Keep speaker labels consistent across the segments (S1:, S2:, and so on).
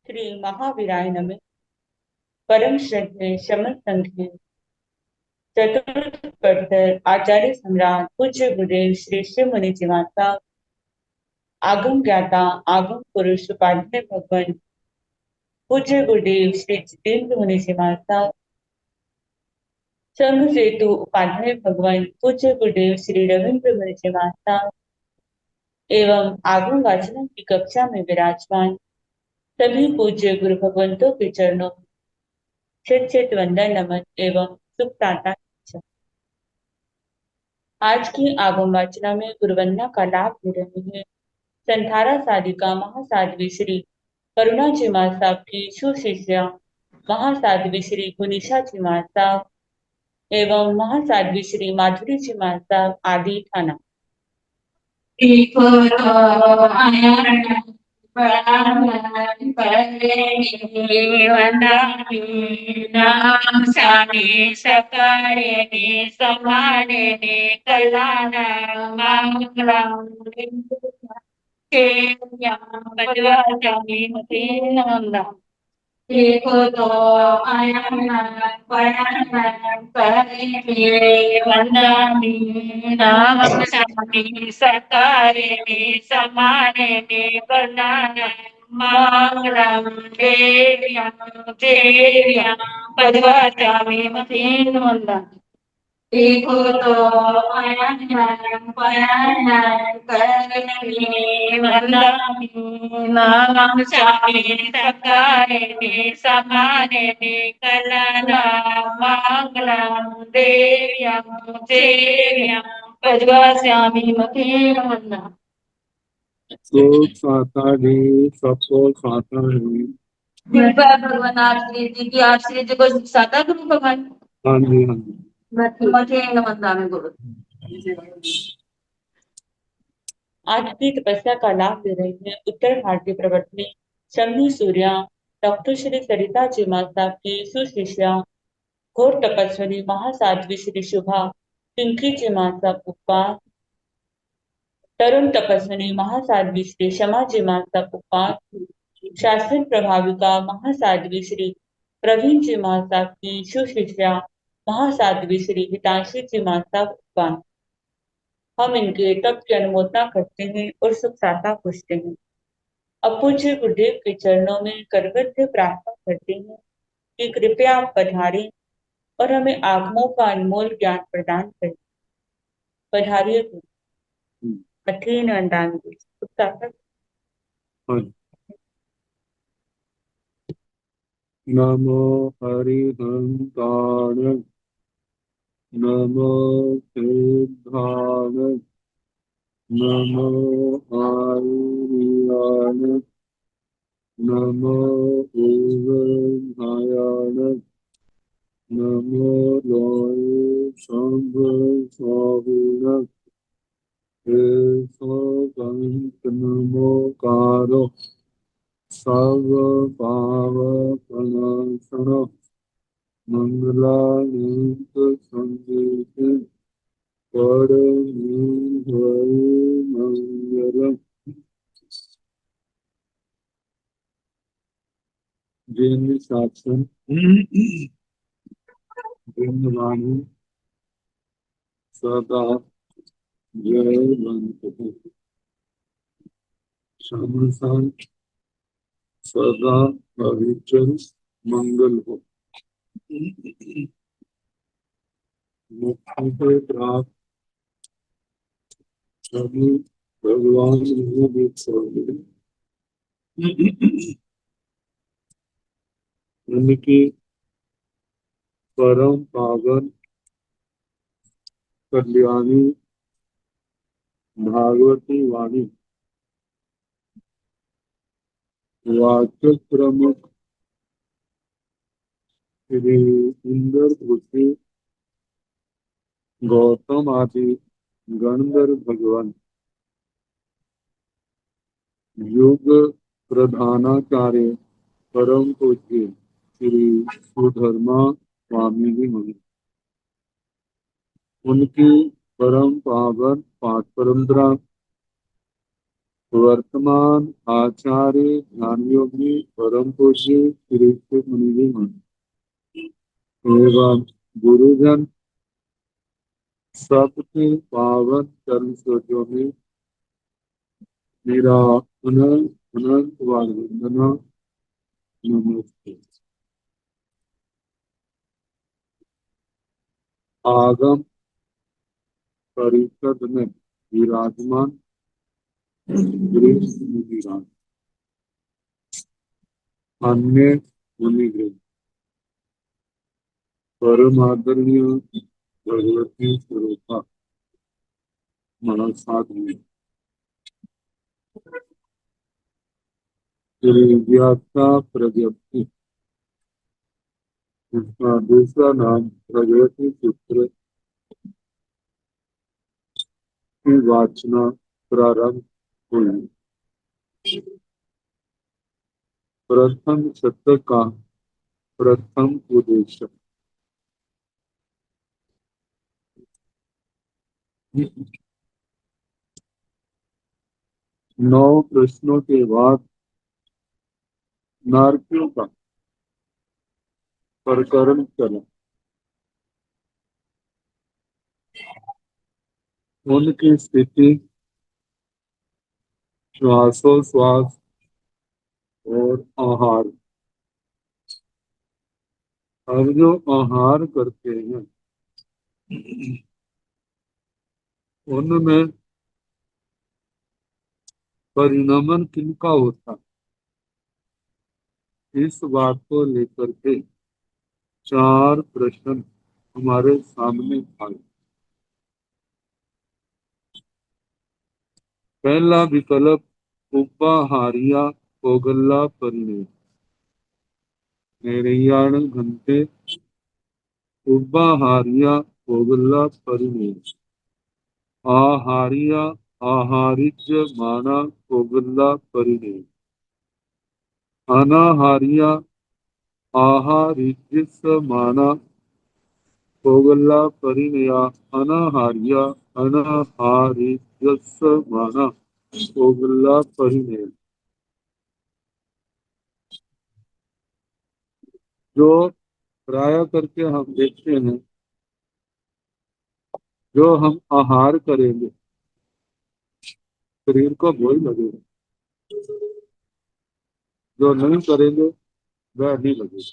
S1: श्री महावीराय नमः। परम श्रद्धेय शमन संघ के चतुर्थ प्रवर्तक आचार्य सम्राट पूज्य गुरुदेव श्री शिव मुनि जी माता आगम ज्ञाता आगम पुरुष उपाध्याय भगवान पूज्य गुरुदेव श्री जितेंद्र मुनि जी माता संघ सेतु उपाध्याय भगवान पूज्य गुरुदेव श्री रविंद्र मुनि जी माता एवं आगम वाचन की कक्षा में विराजमान सभी पूज्य गुरु भगवंतों के चरणों में चित चित वंदन नमन एवं सुख प्रार्थना। आज की आगम वाचना में गुरुवंदना का लाभ ले रहे हैं संथारा साधिका महासाध्वी श्री करुणा जी मां साहब की सुशिष्या महासाध्वी श्री गुनिशा जी मां साहब एवं महासाध्वी श्री माधुरी जी मां साहब आदि थाना।
S2: देखो तो आयन पयन पहले वंदनी नाम शांति सकारे समाने बनाना मंगलम देव्यं देव्यं पदवाचामि मतीन वंदना। देखो तो आयन पयन पहले वंदनी नाम शांति सकारे समाने कलना मंगलम देव्यं देव्यं पदवाचामि मतीन वंदना।
S3: लोग खाता भी सबको खाता है।
S2: कृपया भगवान आश्रय जी की आश्रय जी को साता गुरु भगवान
S3: हाँ जी हाँ जी।
S2: मथे नमस्कार गुरु।
S1: आज की तपस्या का लाभ ले रहे हैं उत्तर भारतीय प्रवर्तनी शम्मी सूर्या डॉक्टर श्री सरिता जी मां साहब की सुशिष्या घोर तपस्विनी महासाध्वी श्री शुभा पिंकी जी मां साहब उपवास तरुण तपस्विनी महासाध्वी श्री शमा जी मां साहब उपवास शासन प्रभाविका महासाध्वी श्री प्रवीण जी मां साहब की सुशिष्या महासाध्वी श्री हितांशी जी मां साहब उपवास। हम इनके तप की अनुमोदना करते हैं और सुख साता पूछते हैं। अब पूज्य गुरुदेव के चरणों में करवट प्रार्थना करते हैं कि कृपया आप पधारें और हमें आगमों का अनमोल ज्ञान प्रदान करें। पधारिए कठिन वरदान दे। सुख साता।
S3: हाँ। नमो हरिहंताण नमो सिद्धाण नमो आयुर्याण नमो उगधायाण नमो लोय शंभ स्वाहुण नमो कारो सर्व पाव प्रणाशन मंगलानीत संगीति मंगलम जिन शासन जिनवाणी सदा जयवंत हो समसान सदा अविचल मंगल हो मुक्ति से प्राप्त सभी भगवान उनकी परम पावन कल्याणी भागवती वाणी वाचक प्रमुख श्री इंद्र ऋषि गौतम आदि गणधर भगवान युग प्रधानाचार्य परम पूज्य श्री सुधर्मा स्वामी जी मुनि उनकी परम पावन पाठ परंपरा वर्तमान आचार्य ज्ञान योगी परम पूज्य श्री मुनि जी एवं गुरुजन सबके पावन चरण स्रोतों में मेरा अनंत अनंत वंदना नमस्ते। आगम परिषद में विराजमान गृह मुनिराज, अन्य मुनिगृह, परम आदरणीय भगवती स्वरूपा महासाध्वी श्री व्याख्या प्रज्ञप्ति, उसका दूसरा नाम प्रगति सूत्र की वाचना प्रारंभ हुई। प्रथम शतक का प्रथम उद्देश्य। नौ प्रश्नों के बाद नारकियों का प्रकरण चला। उनकी स्थिति श्वासोश्वास और आहार। अब जो आहार करते हैं उनमें परिणमन किनका होता, इस बात को लेकर के चार प्रश्न हमारे सामने आए। पहला विकल्प उपाहारिया कोगल्ला परिणय, निर्याण घंटे उपाहारिया कोगल्ला परिणय, आहारिया आहारिज्य माना कोगल्ला परिणय, अनाहारिया आहारिज्य माना कोगल्ला परिणया, अनाहार्या अनाहारिजस माना कोगल्ला परिणय। जो प्राय करके हम देखते हैं, जो हम आहार करेंगे शरीर को बोझ लगेगा, जो नहीं करेंगे वह नहीं लगेगा।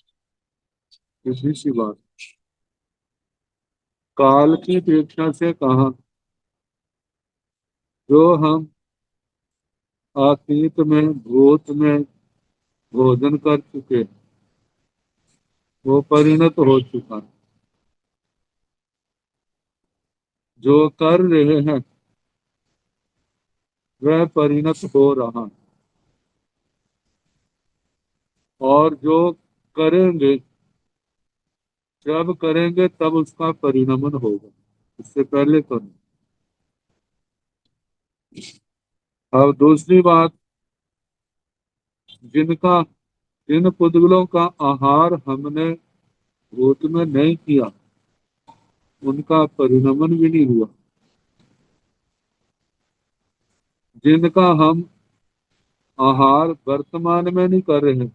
S3: इसी सी बात काल की अपेक्षा से कहा, जो हम अतीत में भूत में भोजन कर चुके वो परिणत हो चुका, जो कर रहे हैं वह परिणत हो रहा, और जो करेंगे जब करेंगे तब उसका परिणमन होगा, इससे पहले तो नहीं। अब दूसरी बात, जिन पुद्गलों का आहार हमने भूत में नहीं किया उनका परिणमन भी नहीं हुआ। जिनका हम आहार वर्तमान में नहीं कर रहे,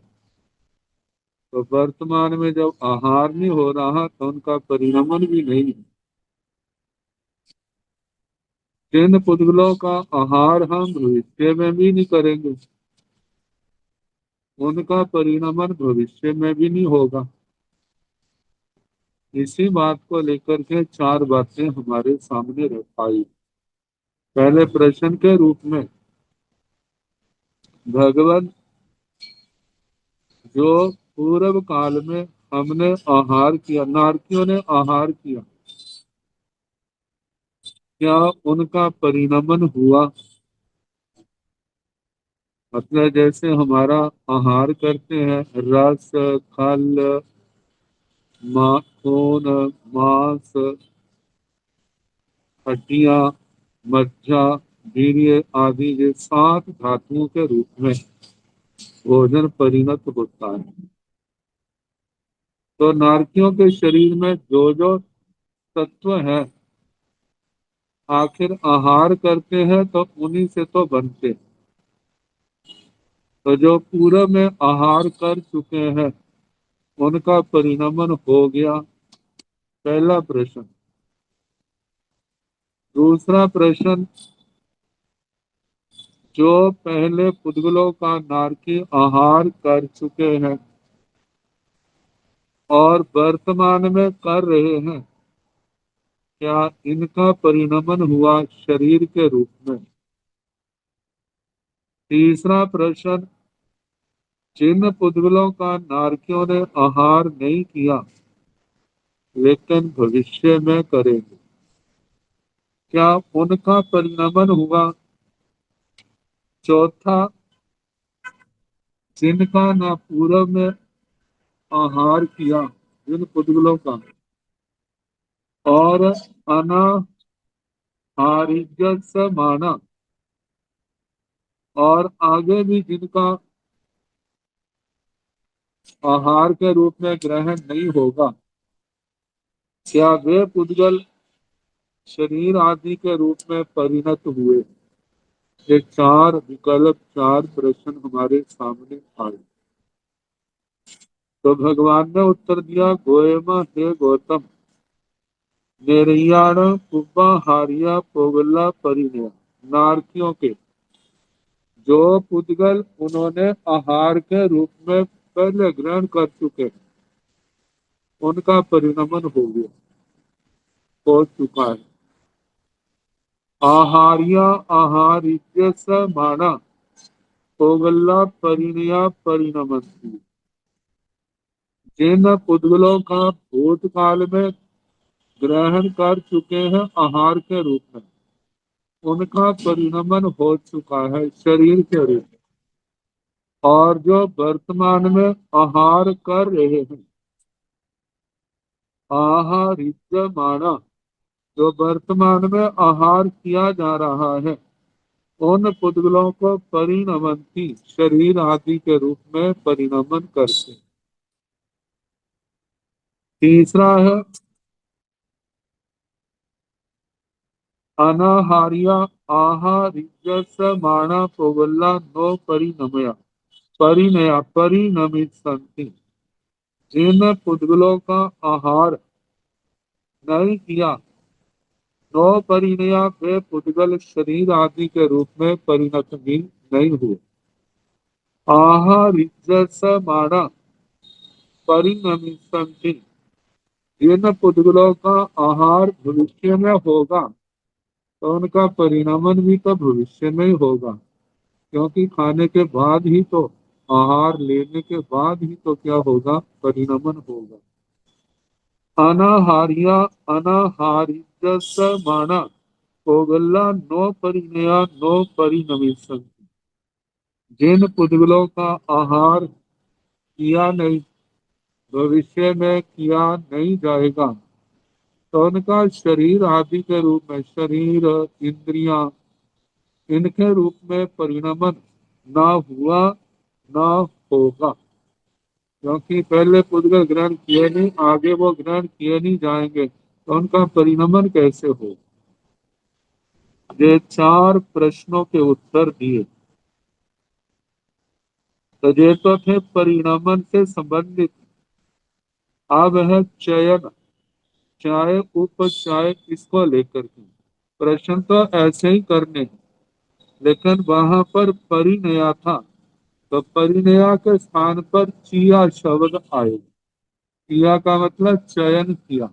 S3: तो वर्तमान में जब आहार नहीं हो रहा तो उनका परिणमन भी नहीं है। जिन पुद्गलों का आहार हम भविष्य में भी नहीं करेंगे उनका परिणमन भविष्य में भी नहीं होगा। इसी बात को लेकर के चार बातें हमारे सामने रख आई। पहले प्रश्न के रूप में भगवान, जो पूर्व काल में हमने आहार किया, नारकियों ने आहार किया, क्या उनका परिणमन हुआ? मतलब जैसे हमारा आहार करते हैं रस, खल, खून, मांस, हड्डियां, मज्जा, वीर्य आदि ये 7 धातुओं के रूप में भोजन परिणत होता है। तो नारकियों के शरीर में जो जो तत्व है आखिर आहार करते हैं तो उन्हीं से तो बनते हैं। तो जो पूर्व में आहार कर चुके हैं उनका परिणमन हो गया, पहला प्रश्न। दूसरा प्रश्न, जो पहले पुद्गलों का नारकी आहार कर चुके हैं और वर्तमान में कर रहे हैं, क्या इनका परिणमन हुआ शरीर के रूप में? तीसरा प्रश्न, जिन पुद्गलों का नारकियों ने आहार नहीं किया लेकिन भविष्य में करेंगे, क्या उनका परिणमन हुआ? चौथा, जिनका न पूर्व में आहार किया जिन पुद्गलों का और अनाहारिजत से माना और आगे भी जिनका आहार के रूप में ग्रहण नहीं होगा, क्या वे पुद्गल शरीर आदि के रूप में परिणत हुए? ये चार विकल्प, चार प्रश्न हमारे सामने आए। तो भगवान ने उत्तर दिया, गोएमा हे गौतम, नेरैयाण कुब्बा हारिया पोगला परिणय, नारकियों के जो पुद्गल उन्होंने आहार के रूप में पहले ग्रहण कर चुके हैं, उनका परिणमन हो चुका है। आहार्या आहारित्य स माना पोगल्ला परिणया परिणमंती, जिन पुद्गलों का भूतकाल में ग्रहण कर चुके हैं आहार के रूप में, उनका परिणमन हो चुका है शरीर के रूप में। और जो वर्तमान में आहार कर रहे हैं, आहारित्य माना जो वर्तमान में आहार किया जा रहा है, उन पुद्गलों को परिणमंती शरीर आदि के रूप में परिणमन करते। तीसरा है अनाहार्या आहारित्य माना पोगल्ला नो परिणमया परिणया परिणमित संति, जिन पुद्गलों का आहार नहीं किया, नो परिणया वे पुद्गल शरीर आदि के रूप में परिणत भी नहीं हुए। आहारित्य माना परिणमित संति, जिन पुद्गलों का आहार भविष्य में होगा तो उनका परिणमन भी तो भविष्य में ही होगा, क्योंकि खाने के बाद ही तो, आहार लेने के बाद ही तो क्या होगा, परिणमन होगा। अनाहार्या अनाहारित्य माना पोगल्ला नो परिणया नो परिणमित संति, जिन पुद्गलों का आहार किया नहीं, भविष्य में किया नहीं जाएगा, तो उनका शरीर आदि के रूप में, शरीर इंद्रियां इनके रूप में परिणमन ना हुआ ना होगा, क्योंकि पहले पुद्गल ग्रहण किए नहीं, आगे वो ग्रहण किए नहीं जाएंगे, तो उनका परिणमन कैसे हो? ये चार प्रश्नों के उत्तर दिए। तो ये तो थे परिणमन से संबंधित। अब है चयन, चाय उपचाय, इसको लेकर के प्रश्न तो ऐसे ही करने, लेकिन वहां पर परिणया था, तो परिणया के स्थान पर चिया शब्द आए। चिया का मतलब चयन किया।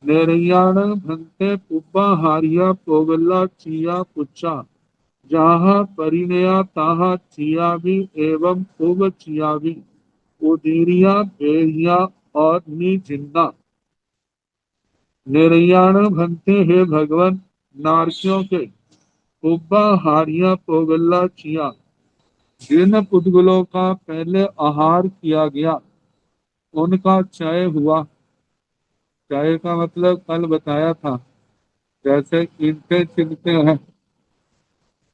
S3: नेरैयाण भंते पुब्बा हारिया पोगल्ला चिया पुच्चा, जहाँ परिणया तहाँ चिया भी एवं उब चिया भी, उदीरिया बेरिया और निजिन्ना। नेरैयाण भंते हे भगवान, नारकियों के पुब्बा हारिया पोगल्ला चिया, जिन पुद्गलों का पहले आहार किया गया उनका क्षय हुआ। क्षय का मतलब कल बताया था, जैसे ईंटें चिनते हैं,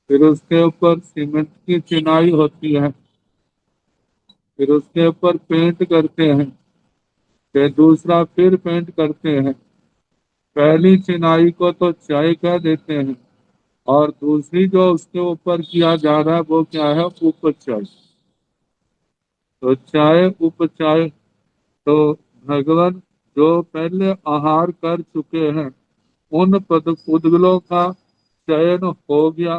S3: फिर उसके ऊपर सीमेंट की चिनाई होती है, फिर उसके ऊपर पेंट करते हैं, फिर दूसरा फिर पेंट करते हैं। पहली चिनाई को तो क्षय कह देते हैं, اور دوسری جو اس کے اوپر کیا جا رہا ہے وہ کیا ہے؟ उपचय. تو چائے उपचय تو भगवान जो पहले आहार कर चुके हैं उन पुद्गलों का चयन हो गया।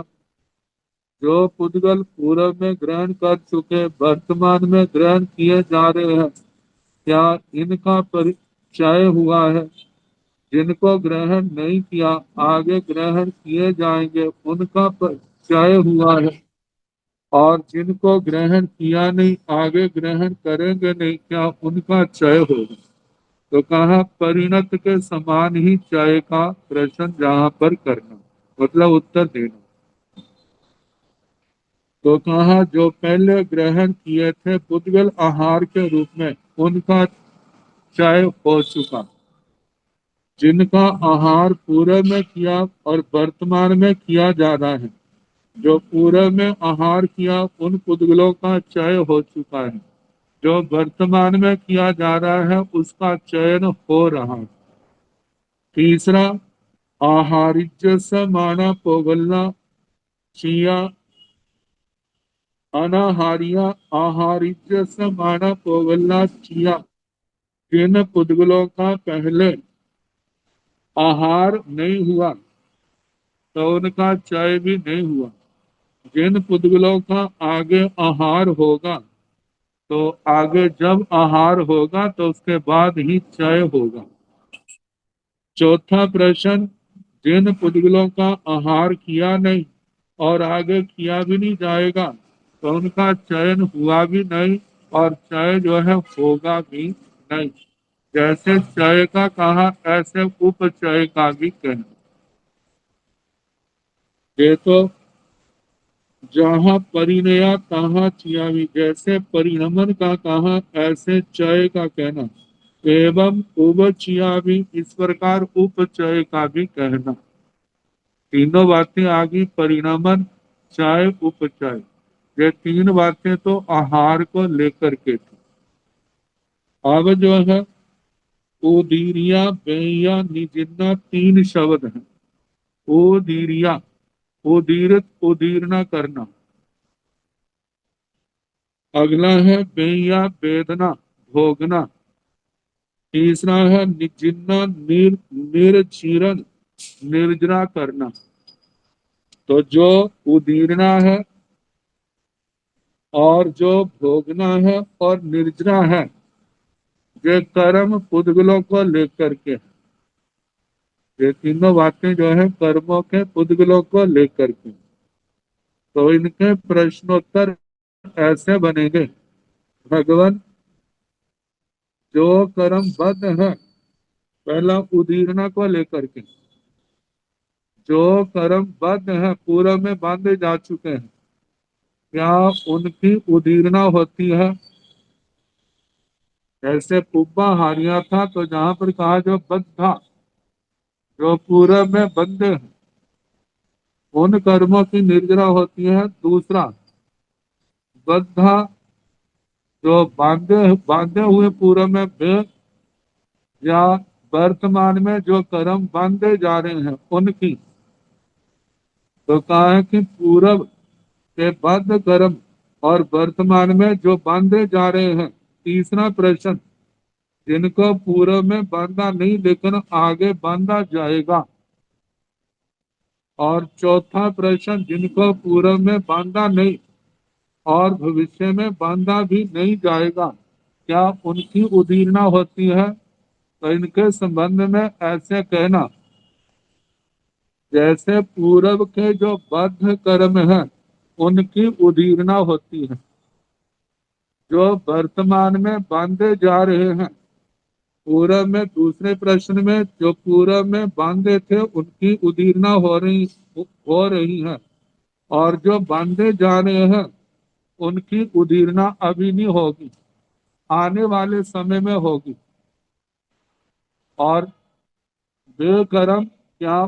S3: जो पुद्गल पूर्व में ग्रहण कर चुके वर्तमान में ग्रहण किए जा रहे हैं, क्या इनका परिचय हुआ है? जिनको ग्रहण नहीं किया आगे ग्रहण किए जाएंगे उनका परिचय हुआ है, और जिनको ग्रहण किया नहीं आगे ग्रहण करेंगे नहीं, क्या उनका चय होगा? तो कहा परिणत के समान ही चय का प्रश्न जहां पर करना, मतलब उत्तर देना। तो कहा जो पहले ग्रहण किए थे पुद्गल आहार के रूप में उनका चय हो चुका। जिनका आहार पूर्व में किया और वर्तमान में किया जा रहा है, जो पूर्व में आहार किया उन पुद्गलों का चय हो चुका है। जो वर्तमान में किया जा रहा है उसका चयन हो रहा है। तीसरा, आहारिज्य माना पोगलना चिया अनाहारिया आहारिज्य माना पोगलना चिया। जिन पुद्गलों का पहले आहार नहीं हुआ तो उनका चय भी नहीं हुआ। जिन पुद्गलों का आगे आहार होगा तो आगे जब आहार होगा तो उसके बाद ही चय होगा। चौथा प्रश्न, जिन पुद्गलों का आहार किया नहीं और आगे किया भी नहीं जाएगा तो उनका चयन हुआ भी नहीं और चय जो है होगा भी नहीं। जैसे चय का कहा ऐसे उपचय का भी कहना। ये तो जहाँ परिणया तहाँ चियावी, जैसे परिणमन का कहा ऐसे चय का कहना। एवं उपचियावी, इस प्रकार उपचय का भी कहना। तीनों बातें आ गई, परिणमन, चय, उपचय। ये तीन बातें तो आहार को लेकर के थी। अब जो है उदीरिया बेया निजिन्ना तीन शब्द हैं। उदीरिया, उदीरित, उदीरना करना। अगला है बेया वेदना, भोगना। तीसरा है निजिन्ना निर्चीरन, निर्जरा करना। तो जो उदीरना है और जो भोगना है और निर्जरा है, ये कर्म पुद्गलों को लेकर के, ये तीनों बातें जो है कर्मों के पुद्गलों को लेकर के। तो इनके प्रश्नोत्तर ऐसे बनेंगे। भगवान, जो कर्म बद्ध है, पहला उदीरना को लेकर के, जो कर्म बद्ध है पूर्व में बांधे जा चुके हैं, क्या उनकी उदीरना होती है? ऐसे पुब्बा हारिया था तो जहां पर कहा जो बद्ध था, जो पूर्व में बंधे हैं, उन कर्मों की निर्जरा होती है। दूसरा, बद्धा, जो बांधे बांधे हुए पूर्व में वे या वर्तमान में जो कर्म बांधे जा रहे हैं उनकी। तो कहा है कि पूर्व के बद्ध कर्म और वर्तमान में जो बांधे जा रहे हैं। तीसरा प्रश्न, जिनको पूर्व में बांधा नहीं लेकिन आगे बांधा जाएगा। और चौथा प्रश्न, जिनको पूर्व में बांधा नहीं और भविष्य में बांधा भी नहीं जाएगा, क्या उनकी उदीरना होती है? तो इनके संबंध में ऐसे कहना, जैसे पूर्व के जो बद्ध कर्म है उनकी उदीरना होती है, जो वर्तमान में बांधे जा रहे हैं। पूर्व में दूसरे प्रश्न में जो पूर्व में बांधे थे उनकी उदीरना हो रही है, और जो बांधे जा रहे हैं उनकी उदीरना अभी नहीं होगी, आने वाले समय में होगी। और वे कर्म क्या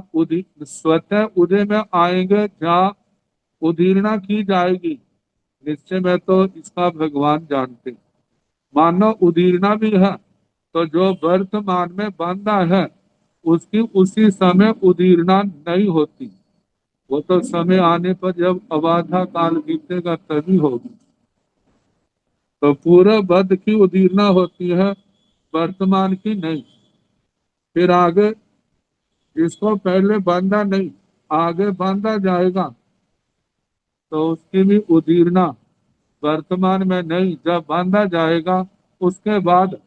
S3: स्वतः उदय में आएंगे, जहाँ उदीरना की जाएगी, निश्चय में तो इसका भगवान जानते। मानो उदीरना भी है तो जो वर्तमान में बांधा है उसकी उसी समय उदीरना नहीं होती। वो तो समय आने पर जब अबाधा काल बीतेगा तभी होगी। तो पूर्व बद्ध की उदीरना होती है, वर्तमान की नहीं। फिर आगे जिसको पहले बांधा नहीं, आगे बांधा जाएगा तो उसकी भी उदीरना वर्तमान में नहीं, जब बांधा जाएगा उसके बाद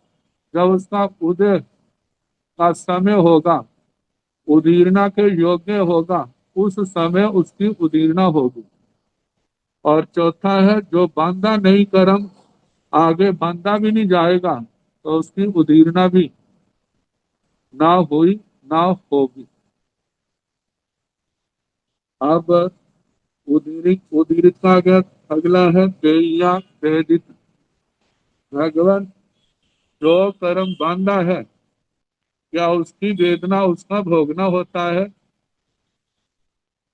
S3: जब उसका उदय का समय होगा, उदीरना के योग्य होगा, उस समय उसकी उदीरना होगी। और चौथा है जो बांधा नहीं कर्म, आगे बांधा भी नहीं जाएगा तो उसकी उदीरना भी ना हुई ना होगी। अब उदीरित का क्या अगला है, पेया प्रेरित। भगवान जो कर्म बांधा है, क्या उसकी वेदना उसका भोगना होता है?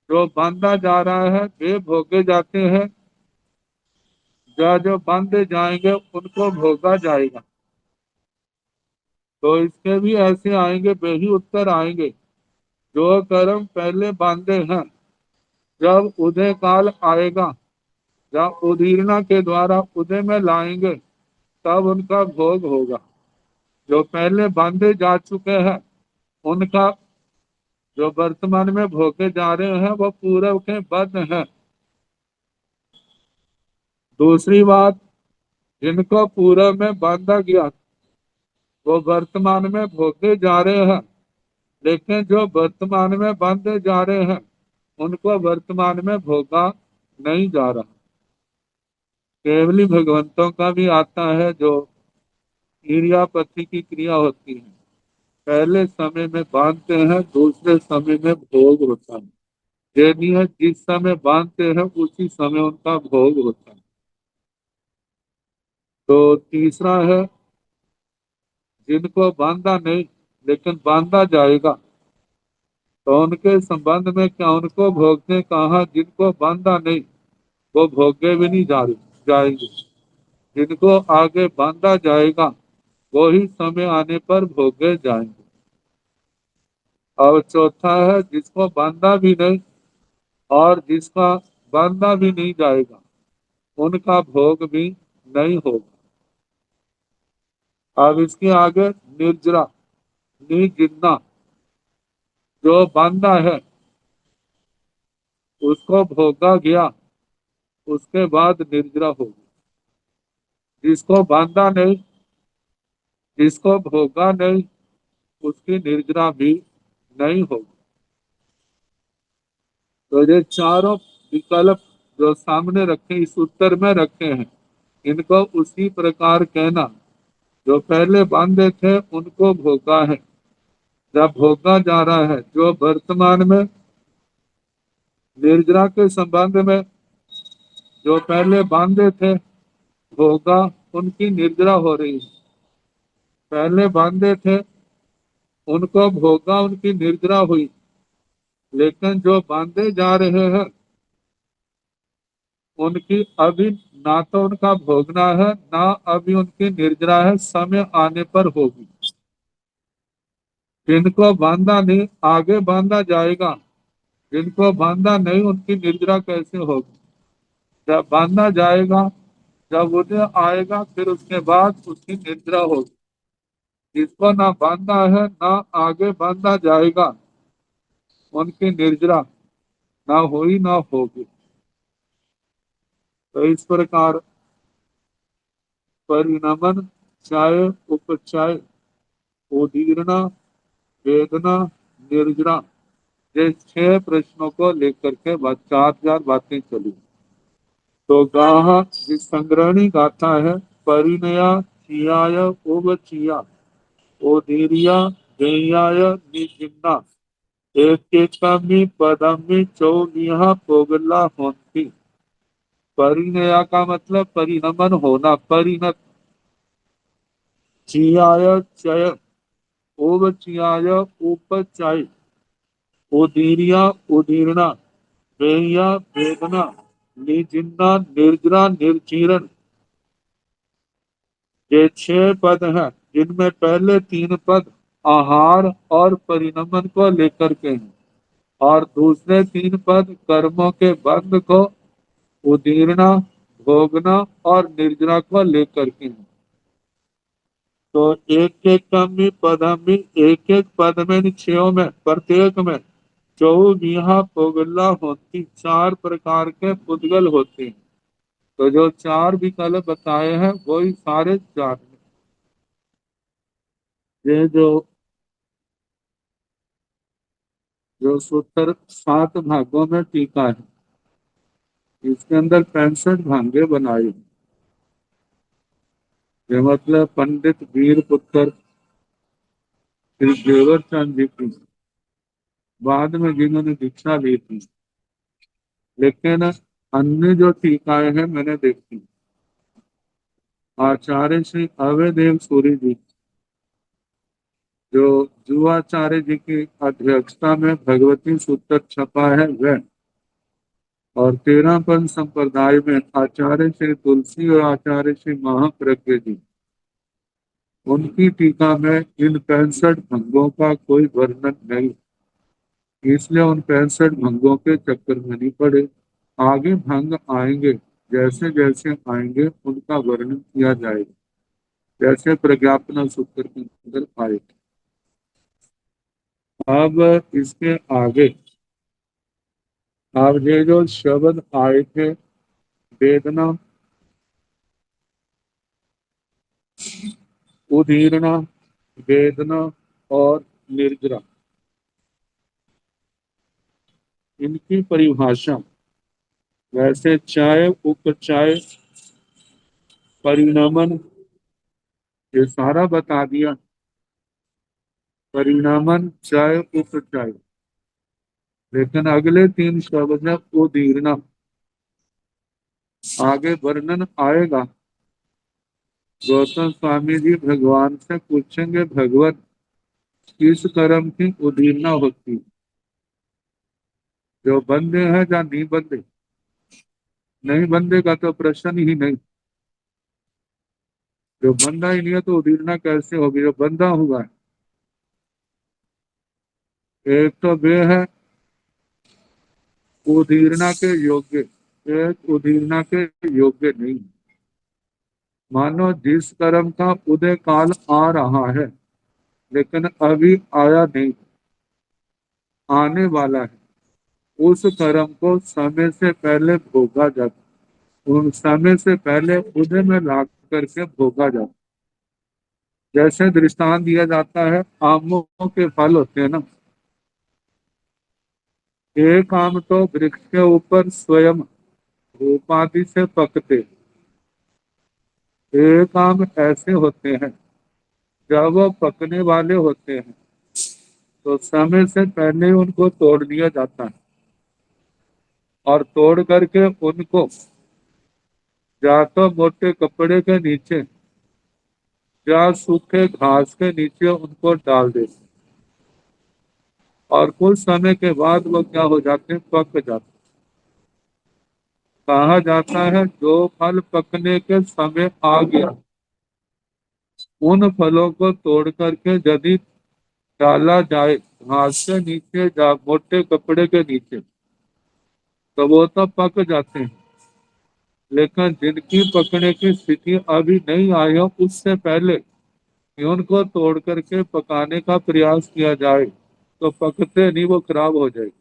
S3: जो बांधा जा रहा है वे भोगे जाते हैं, जो बांधे जाएंगे उनको भोगा जाएगा। तो इसके भी ऐसे आएंगे, वे ही उत्तर आएंगे। जो कर्म पहले बांधे हैं, जब उदय काल आएगा, जब उदीरना के द्वारा उदय में लाएंगे तब उनका भोग होगा। जो पहले बांधे जा चुके हैं उनका जो वर्तमान में भोगे जा रहे हैं वो पूर्व के बद्ध हैं। दूसरी बात, जिनको पूर्व में बांधा गया वो वर्तमान में भोगे जा रहे हैं, लेकिन जो वर्तमान में बांधे जा रहे हैं उनको वर्तमान में भोगा नहीं जा रहा। केवली भगवंतों का भी आता है जो क्रियापति की क्रिया होती है, पहले समय में बांधते हैं, दूसरे समय में भोग होता है। ये नहीं है जिस समय बांधते हैं उसी समय उनका भोग होता है। तो तीसरा है जिनको बांधा नहीं लेकिन बांधा जाएगा, तो उनके संबंध में क्या उनको भोगने कहा? जिनको बांधा नहीं वो भोगे भी नहीं जाएंगे। जिनको आगे बांधा जाएगा वो ही समय आने पर भोगे जाएंगे। और चौथा है जिसको बांधा भी नहीं और जिसका बांधा भी नहीं जाएगा उनका भोग भी नहीं होगा। अब इसके आगे निर्जरा, निर्जिन्ना, जो बांधा है उसको भोगा गया उसके बाद निर्जरा होगी। जिसको बांधा नहीं, जिसको भोगा नहीं, उसकी निर्जरा भी नहीं होगी। तो ये चारों विकल्प जो सामने रखे इस उत्तर में रखे हैं, इनको उसी प्रकार कहना। जो पहले बांधे थे उनको भोगा है, जब भोगा जा रहा है। जो वर्तमान में निर्जरा के संबंध में जो पहले बांधे थे भोगा, उनकी निर्जरा हो रही है। पहले बांधे थे उनको भोगा, उनकी निर्जरा हुई। लेकिन जो बांधे जा रहे हैं उनकी अभी ना तो उनका भोगना है ना अभी उनकी निर्जरा है, समय आने पर होगी। जिनको बांधा नहीं आगे बांधा जाएगा, जिनको बांधा नहीं उनकी निर्जरा कैसे होगी? जब बांधा जाएगा, जब उदय आएगा फिर उसके बाद उसकी निर्जरा होगी। जिसको ना बांधा है ना आगे बांधा जाएगा उनकी निर्जरा ना हुई ना होगी। तो इस प्रकार परिणमन, चाय, उपचाय, उदीर्णा, वेदना, निर्जरा, ये 6 प्रश्नों को लेकर के 4 बातें चली। तो गाह जिस संग्रहणी गाथा है, परिणया चियाय उवचिया ओदीरिया देयाय निजिन्ना एक एकमी पदमी चौनिया पोगला होती। परिणया का मतलब परिणमन होना, परिणत। चियाय चय, ओवचियाय उपचाय, उदीरिया उदीर्णा, वेया वेदना, निजिन्ना निर्जरा निर्जीरण, ये 6 पद हैं जिनमें पहले 3 पद आहार और परिणमन को लेकर के हैं। और दूसरे 3 पद कर्मों के बंध को उदीरना, भोगना और निर्जरा को लेकर के हैं। तो एक एक पद में एक एक पद में इन छयों में प्रत्येक में 24 पुगला होती, 4 प्रकार के पुद्गल होते हैं। तो जो 4 विकल्प बताए हैं वही सारे 4 ये जो सूत्र 7 भागों में टीका है, इसके अंदर 65 भांगे बनाए हैं। ये मतलब पंडित वीर पुत्र श्री देवर चंद जी की बाद में जिन्होंने दीक्षा ली थी, लेकिन अन्य जो टीकाएं हैं मैंने देखी, आचार्य श्री अवयदेव सूरी जी जो जुआचार्य जी की अध्यक्षता में भगवती सूत्र छपा है वह, और 13 पंथ संप्रदाय में आचार्य श्री तुलसी और आचार्य श्री महाप्रज्ञ जी, उनकी टीका में इन 65 भंगों का कोई वर्णन नहीं, इसलिए उन 65 भंगों के चक्कर में नहीं पड़े। आगे भंग आएंगे, जैसे जैसे आएंगे उनका वर्णन किया जाएगा, जैसे प्रज्ञापना सूत्र के अंदर आए। अब इसके आगे अब ये जो शब्द आए थे, वेदना, उदीरना, वेदना और निर्जरा, इनकी परिभाषा वैसे चाय, उपचाय, परिणमन, ये सारा बता दिया। परिणमन, चाय, उपचाय, लेकिन अगले 3 शब्द में उदीरना, आगे वर्णन आएगा। गौतम स्वामी जी भगवान से पूछेंगे, भगवान किस कर्म की उदीरना होती, जो बंदे हैं या नहीं बंदे, नहीं बंदे का तो प्रश्न ही नहीं, जो बंदा ही नहीं है तो उदीरना कैसे होगी, जो बंदा हुआ है। एक तो वे है उदीरना के योग्य, एक उदीरना के योग्य नहीं। मानो जिस कर्म का उदय काल आ रहा है लेकिन अभी आया नहीं, आने वाला है, उस कर्म को समय से पहले भोगा जाता, उन समय से पहले उदय में ला करके भोगा जाता। जैसे दृष्टांत दिया जाता है, आमों के फल होते हैं ना, एक आम तो वृक्ष के ऊपर स्वयं उपाधि से पकते, एक आम ऐसे होते हैं जब वो पकने वाले होते हैं तो समय से पहले ही उनको तोड़ लिया जाता है, और तोड़ करके उनको या तो मोटे कपड़े के नीचे या सूखे घास के नीचे उनको डाल देते, और कुछ समय के बाद वो क्या हो जाते हैं, पक जाते। कहा जाता है जो फल पकने के समय आ गया, उन फलों को तोड़ करके यदि डाला जाए घास के नीचे या मोटे कपड़े के नीचे, तो वो तो पक जाते हैं। लेकिन जिनकी पकने की स्थिति अभी नहीं आई हो, उससे पहले कि उनको तोड़ करके पकाने का प्रयास किया जाए तो पकते नहीं, वो खराब हो जाएगी।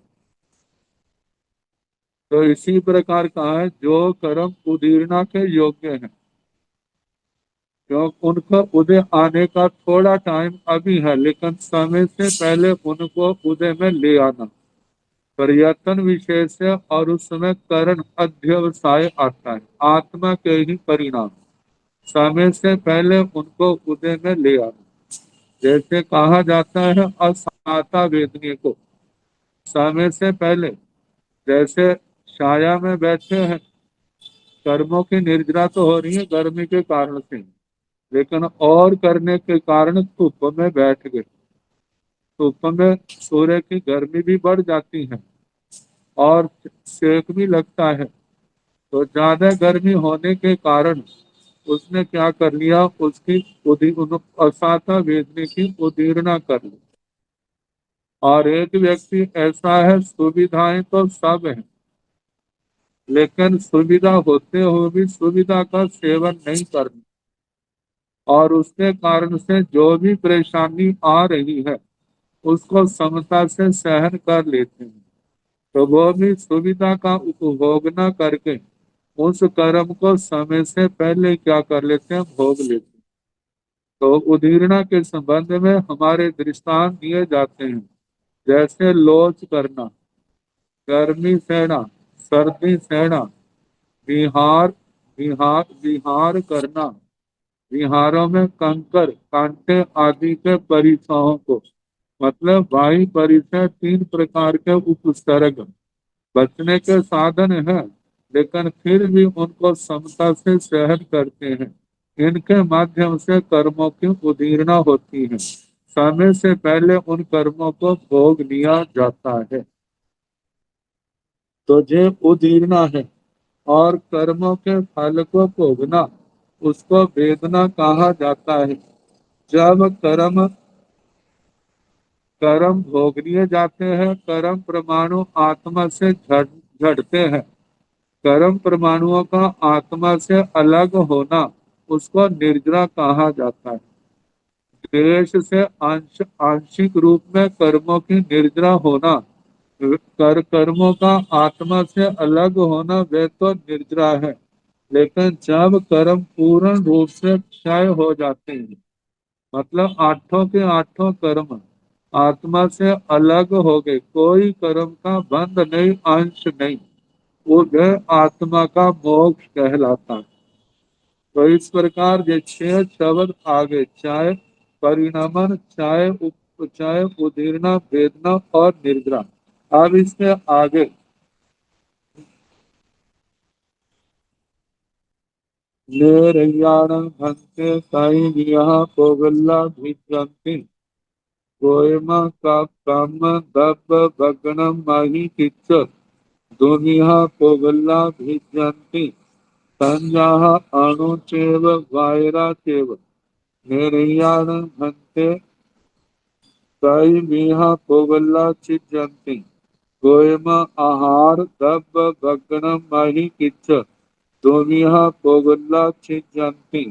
S3: तो इसी प्रकार कहा है जो कर्म उदीरना के योग्य हैं, क्योंकि उनका उदय आने का थोड़ा टाइम अभी है, लेकिन समय से पहले उनको उदय में ले आना प्रयत्न विशेष है, और उसमें करण अध्यवसाय आता है, आत्मा के ही परिणाम, समय से पहले उनको उदय में ले आना। जैसे कहा जाता है असाता वेदनी को समय से पहले, जैसे छाया में बैठे हैं, कर्मों की निर्जरा तो हो रही है गर्मी के कारण से, लेकिन और करने के कारण धूप में बैठ गए, धूप में सूर्य की गर्मी भी बढ़ जाती है और सेक भी लगता है, तो ज्यादा गर्मी होने के कारण उसने क्या कर लिया, उसकी असाता वेदने की उदीरना कर ली। اور ایک व्यक्ति ऐसा है सुविधाएं तो सब है लेकिन सुविधा होते हुए भी सुविधा का सेवन नहीं करना और उसके कारण से जो भी परेशानी आ रही है उसको समता से सहन कर लेते हैं तो वो भी सुविधा का उपभोग न करके उस कर्म को समय से पहले क्या कर लेते हैं भोग लेते हैं। तो उदीर्णा के संबंध में हमारे दृष्टांत दिए जाते हैं जैसे लोच करना, गर्मी सहना, सर्दी सहना, विहार विहार विहार करना, विहारों में कंकर कांटे आदि के परिसहों को मतलब वायु परिसर 3 प्रकार के उपसर्ग बचने के साधन है लेकिन फिर भी उनको समता से सहन करते हैं। इनके माध्यम से कर्मों की उदीर्णा होती है, समय से पहले उन कर्मों को भोग लिया जाता है। तो ये उदीर्णा है और कर्मों के फल को भोगना उसको वेदना कहा जाता है। जब कर्म भोग लिए जाते हैं कर्म परमाणु आत्मा से झड़ते हैं। कर्म परमाणुओं का आत्मा से अलग होना उसको निर्जरा कहा जाता है। देश से आंशिक रूप में कर्मों की निर्जरा होना कर्मों का आत्मा से अलग होना वे तो निर्जरा है लेकिन जब कर्म पूर्ण रूप से क्षय हो जाते हैं मतलब आठों के आठों कर्म आत्मा से अलग हो गए कोई कर्म का बंध नहीं अंश नहीं वो वह आत्मा का मोक्ष कहलाता है। तो इस प्रकार ये 6 शब्द आगे चाहे परिणमन चाहे उदीर्णा वेदना और निर्द्रा। अब इसके आगे निरयाणं भन्ते साइनियः कोगल्ला भिद्यन्ति गोयमा का काम दब भगणम माही किच्च दोनिया कोगल्ला भिद्यन्ति संजाः अणुचेव वायराचेव निरयाणं भन्ते साइनियः कोगल्ला छिद्यन्ति गोयमा आहार दब भगणम माही किच्च दोनियः कोगल्ला छिद्यन्ति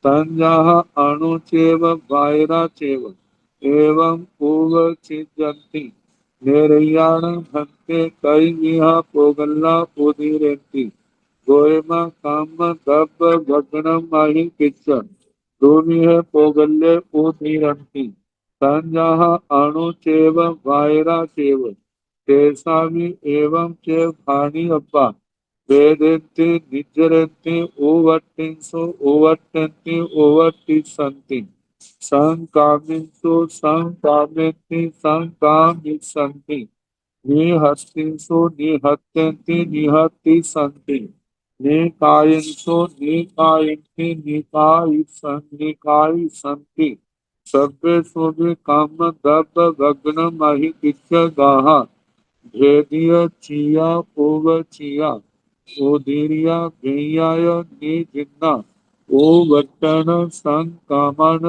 S3: संजाः अणुचेव वायराचेव एवं उवचिन्त्यन्ति निरयाण भन्ते कैमिह पोगल्ला उदीरन्ति गोयम काम दब्ब भग्नं माहि किच्च दोमिह पोगल्ले उदीरन्ति संजाः अणुचेव वायराचेव तेषामि एवं च भानि अप्पा वेदेन्ति निज्जरन्ति उवट्टिंसु उवट्टन्ति उवट्टिसन्ति संकामिषु संकामेति संकामिषन्ति निहत्तिषु निहत्यन्ति निहत्तिसन्ति निकायन्सु निकायन्ति निकायिसन्ति सर्वेषु भी काम दब्ब भग्न महिकिच्च गाः भेदीय चिया उवचिया उदीर्या भेयाय निजिन्ना ओवट्टन संकामन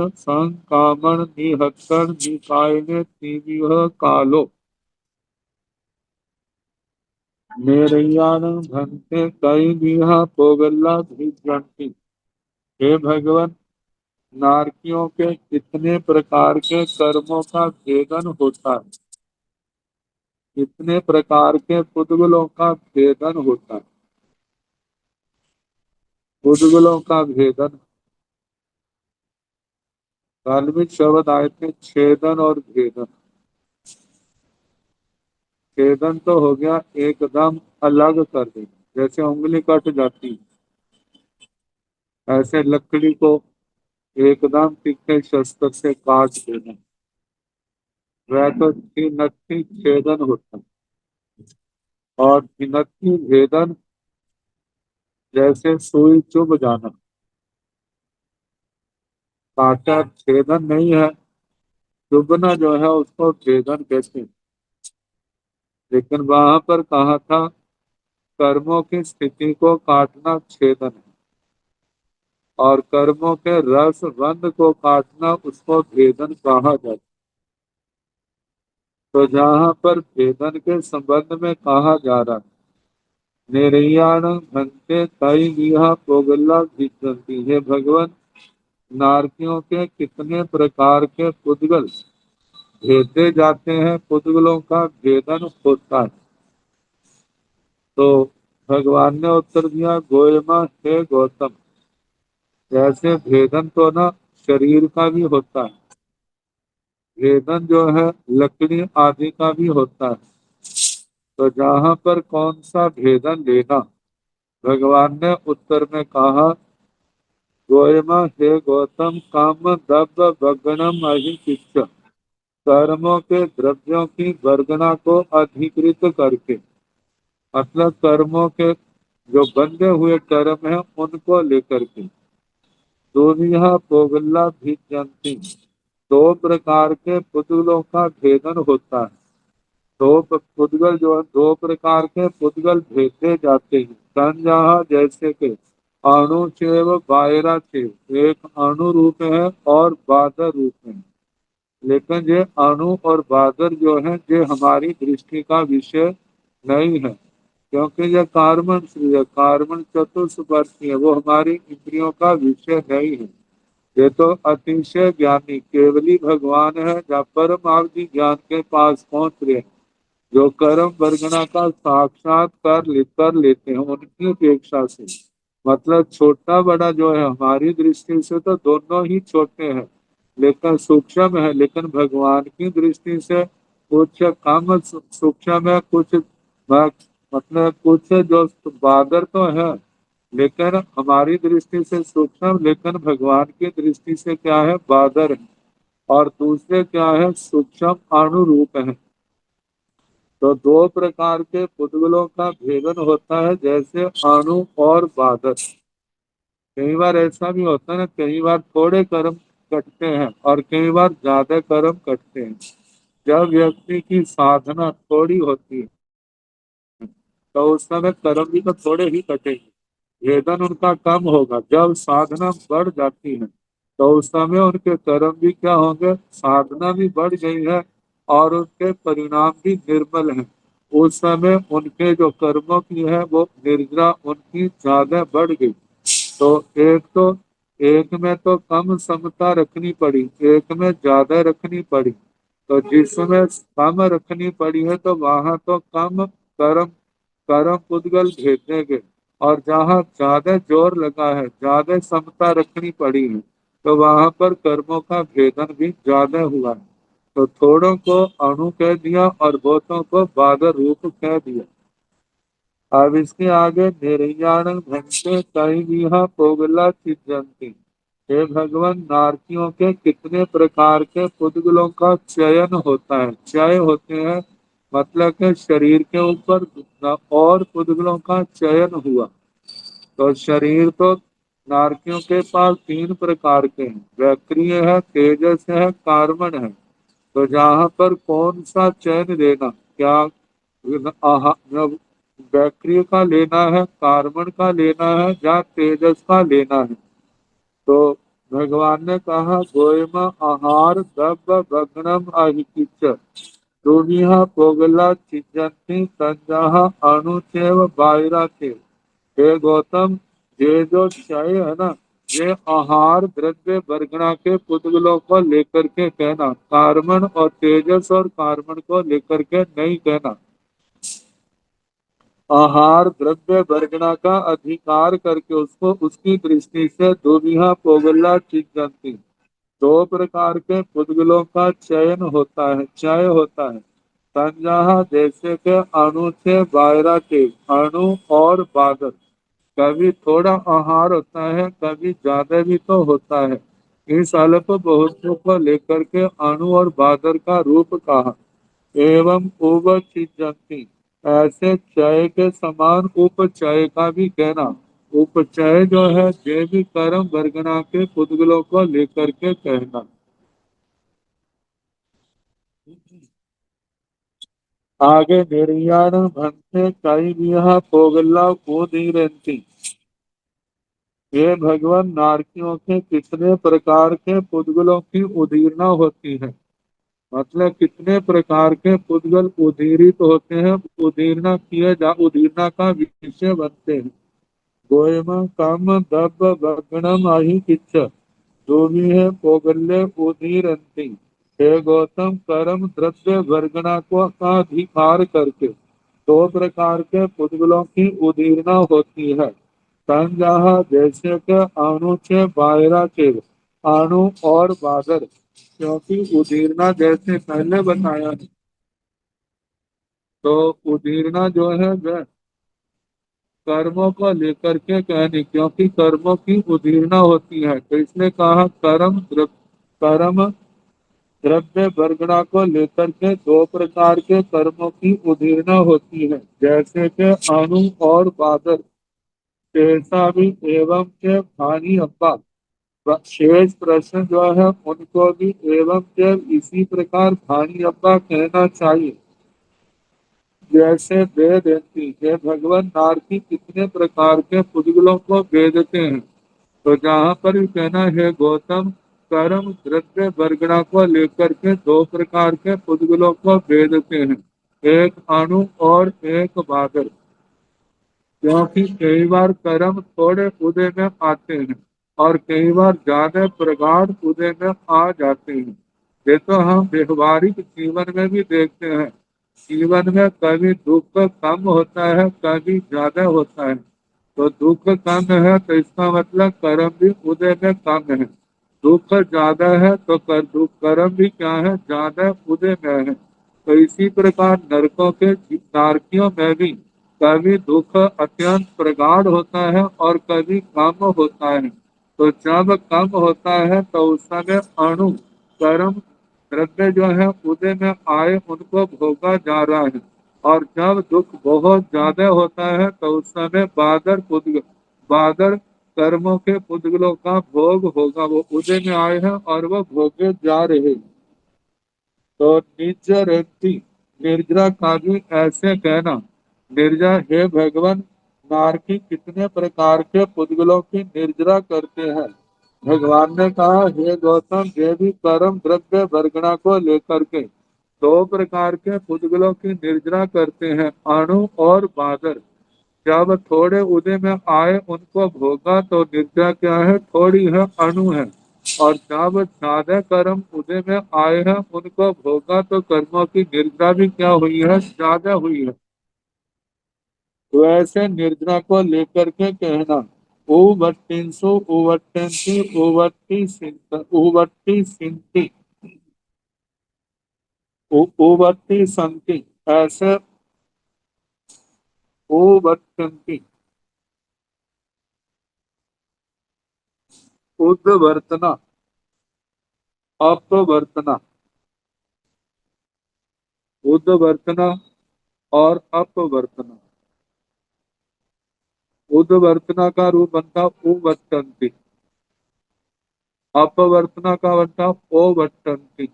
S3: निहत्तन निकायने तीव्र कालो मेरयान भंते कई निहा पोगल्ला भिजंती। हे भगवान नारकियों के कितने प्रकार के कर्मों का भेदन होता है, कितने प्रकार के पुद्गलों का भेदन होता है। पुद्गलों का भेदन धार्मिक शब्द आए थे छेदन और भेदन। छेदन तो हो गया एकदम अलग कर देना जैसे उंगली कट जाती है ऐसे लकड़ी को एकदम तीखे शस्त्र से काट देना वह तो नत्थी छेदन होता है। और नत्थी भेदन जैसे सुई चुभ जाना काटा छेदन नहीं है चुभना जो है उसको भेदन कहते हैं। लेकिन वहां पर कहा था कर्मों की स्थिति को काटना छेदन है और कर्मों के रस बंध को काटना उसको भेदन कहा जाता है। तो जहाँ पर भेदन के संबंध में कहा जा रहा है, निर्याण भंते तई विहा पोगल्ला भिजंती, हे भगवान, नारकियों के कितने प्रकार के पुद्गल भेजे जाते हैं, पुद्गलों का भेदन होता है। तो भगवान ने उत्तर दिया, गोयमा हे गौतम, जैसे भेदन तो ना शरीर का भी होता है, भेदन जो है लकड़ी आदि का भी होता है। तो जहाँ पर कौन सा भेदन लेना, भगवान ने उत्तर में कहा, गोयमा हे गौतम, काम दब भगणम अहिकिच्छ, कर्मों के द्रव्यों की वर्गना को अधिकृत करके, मतलब कर्मों के जो बंधे हुए कर्म है उनको लेकर के, दूरिया पोगल्ला भी जानती, दो प्रकार के पुतलों का भेदन होता है। पुद्गल जो है, दो प्रकार के पुद्गल भेजे जाते हैं। संजहा जैसे के अणु चेव बायरा चेव, एक अणु रूप है और बादर रूप है। लेकिन ये अणु और बादर जो है ये हमारी दृष्टि का विषय नहीं है, क्योंकि ये कार्बन श्री है, कार्बन चतुष्पर्शी है, वो हमारी इंद्रियों का विषय नहीं है। ये तो अतिशय ज्ञानी केवली भगवान है, जब परमावधि ज्ञान के पास पहुंच रहे हैं, जो कर्म वर्गना का कर लेते हैं उनकी अपेक्षा से, मतलब छोटा बड़ा जो है हमारी दृष्टि से तो दोनों ही छोटे हैं, लेकिन सूक्ष्म है, लेकिन भगवान की दृष्टि से कुछ कम सूक्ष्म है, कुछ मतलब कुछ जो बादर तो है, लेकिन हमारी दृष्टि से सूक्ष्म, लेकिन भगवान की दृष्टि से क्या है, बादर है। और दूसरे क्या है, सूक्ष्म अणुरूप है। तो दो प्रकार के पुद्गलों का भेदन होता है, जैसे अणु और बादल। कई बार ऐसा भी होता है ना, कई बार थोड़े कर्म कटते हैं और कई बार ज्यादा कर्म कटते हैं। जब व्यक्ति की साधना थोड़ी होती है तो उस समय कर्म भी तो थोड़े ही कटेंगे, वेदन उनका कम होगा। जब साधना बढ़ जाती है तो उस समय उनके कर्म भी क्या होंगे, साधना भी बढ़ गई है और उनके परिणाम भी निर्मल है। उस समय उनके जो कर्मों की है वो निर्जरा उनकी ज्यादा बढ़ गई। तो एक में तो कम समता रखनी पड़ी, एक में ज्यादा रखनी पड़ी। तो जिसमें कम रखनी पड़ी है तो वहां तो कम कर्म कर्म पुद्गल भेजेंगे, और जहाँ ज्यादा जोर लगा है, ज्यादा समता रखनी पड़ी है, तो वहां पर कर्मों का भेदन भी ज्यादा हुआ है। तो थोड़ों को अणु कह दिया और बहुतों को बादर रूप कह दिया। अब इसके आगे निर्याण भंते कई विहा पोगला चिजंती, हे भगवान, नारकियों के कितने प्रकार के पुद्गलों का चयन होता है, चय होते हैं, मतलब के शरीर के ऊपर और पुद्गलों का चयन हुआ। तो शरीर तो नारकियों के पास तीन प्रकार के हैं, वैक्रिय है, तेजस है, कार्बन है। तो जहाँ पर कौन सा चयन लेना, क्या बैक्टीरिया का लेना है, कार्बन का लेना है, या तेजस का लेना है। तो भगवान ने कहा, गोयम आहार दब भग्नम अहिकिच, दुनिया पोगला चिजंती संजहा अणुचेव बायरा थे। हे गौतम, ये जो क्षय है ना, ये आहार द्रव्य वर्गणा के पुद्गलों को लेकर के कहना, कार्बन और तेजस और कार्बन को लेकर के नहीं कहना। आहार द्रव्य वर्गणा का अधिकार करके उसको उसकी दृष्टि से दुनिया पोगला चिंतती, दो प्रकार के पुद्गलों का चयन होता है, चय होता है। संजहा जैसे के अणु से बायरा के, अणु और बादल, कभी थोड़ा आहार होता है, कभी ज्यादा भी तो होता है। इस अल्प बहुत्व को लेकर के अणु और बादल का रूप कहा। एवं उपचिजंती, ऐसे चय के समान उपचय का भी कहना। उपचय जो है जैविक कर्म वर्गना के पुद्गलों को लेकर के कहना। आगे निर्याण भंते कई विहा पोगला उदीरंती, ये भगवान, नारकियों के कितने प्रकार के पुद्गलों की उदीरना होती है, मतलब कितने प्रकार के पुद्गल उदीरित होते हैं, उदीरना का विषय बनते हैं। गोयम काम दब भगणम आही किच्छ, जो भी है पौगल्य उदीरंती। हे गौतम, कर्म द्रव्य वर्गणा को का अधिकार करके दो प्रकार के पुद्गलों की उदीरना होती है। संजह जैसे के अणु के बायरा के अणु और बादर, क्योंकि उदीरना जैसे पहले बताया है, तो उदीरना जो है वह कर्मों को लेकर के कहनी, क्योंकि कर्मों की उदीरना होती है, तो इसने कहा कर्म द्रव्य वर्गणा को लेकर के दो प्रकार के कर्मों की उदीरना होती है, जैसे कि अणु और बादल। शेषा भी एवं के भानी अब्बा, शेष प्रश्न जो है उनको भी एवं के इसी प्रकार भानी अब्बा कहना चाहिए। जैसे वेद हे भगवान, नारकी कितने प्रकार के पुद्गलों को वेदते हैं, तो जहाँ पर भी कहना है गौतम, कर्म द्रव्य वर्गणा को लेकर के दो प्रकार के पुद्गलों को वेदते हैं, एक अणु और एक बादल। क्योंकि कई बार कर्म थोड़े उदय में आते हैं और कई बार ज्यादा प्रगाढ़ उदय में आ जाते हैं। ये तो हम व्यवहारिक जीवन में भी देखते हैं। जीवन में कभी दुख कम होता है, कभी ज्यादा होता है। तो दुख कम है तो इसका मतलब कर्म भी उदय में कम है। दुख ज्यादा है तो दुख कर्म भी क्या है, ज्यादा उदय में है। तो इसी प्रकार नारकियों में भी कभी दुख अत्यंत प्रगाढ़ होता है और कभी कम होता है। तो जब कम होता है तो उस समय अणु कर्म द्रव्य जो है उदय में आए, उनको भोगा जा रहा है। और जब दुख बहुत ज्यादा होता है तो उस समय बादर कर्मों के पुद्गलों का भोग होगा, वो उदय में आए हैं और वो भोगे जा रहे हैं। तो निर्जरती, निर्जरा का भी ऐसे कहना। निर्जरा, हे भगवान, नारकी कितने प्रकार के पुद्गलों की निर्जरा करते हैं। भगवान ने कहा, हे गौतम, ये भी कर्म द्रव्य वर्गणा को लेकर के दो प्रकार के पुद्गलों की निर्जरा करते हैं, अणु और बादर। जब थोड़े उदय में आए उनको भोगा तो निर्जरा क्या है, थोड़ी है, अणु है। और जब ज्यादा कर्म उदय में आए हैं उनको भोगा तो कर्मों की निर्जरा भी क्या हुई है, ज्यादा हुई है। तो ऐसे निर्जरा को लेकर के कहना, उवट्टिंसु उवट्टन्ति उवट्टी सिंति उवट्टी संति, ऐसे उवट्टन्ति, उद्वर्तना, अपवर्तना, उद्वर्तना और अपवर्तना। उद्वर्तना का रूप बनता उवट्टन्ति, अपवर्तना का बनता ओवट्टन्ति।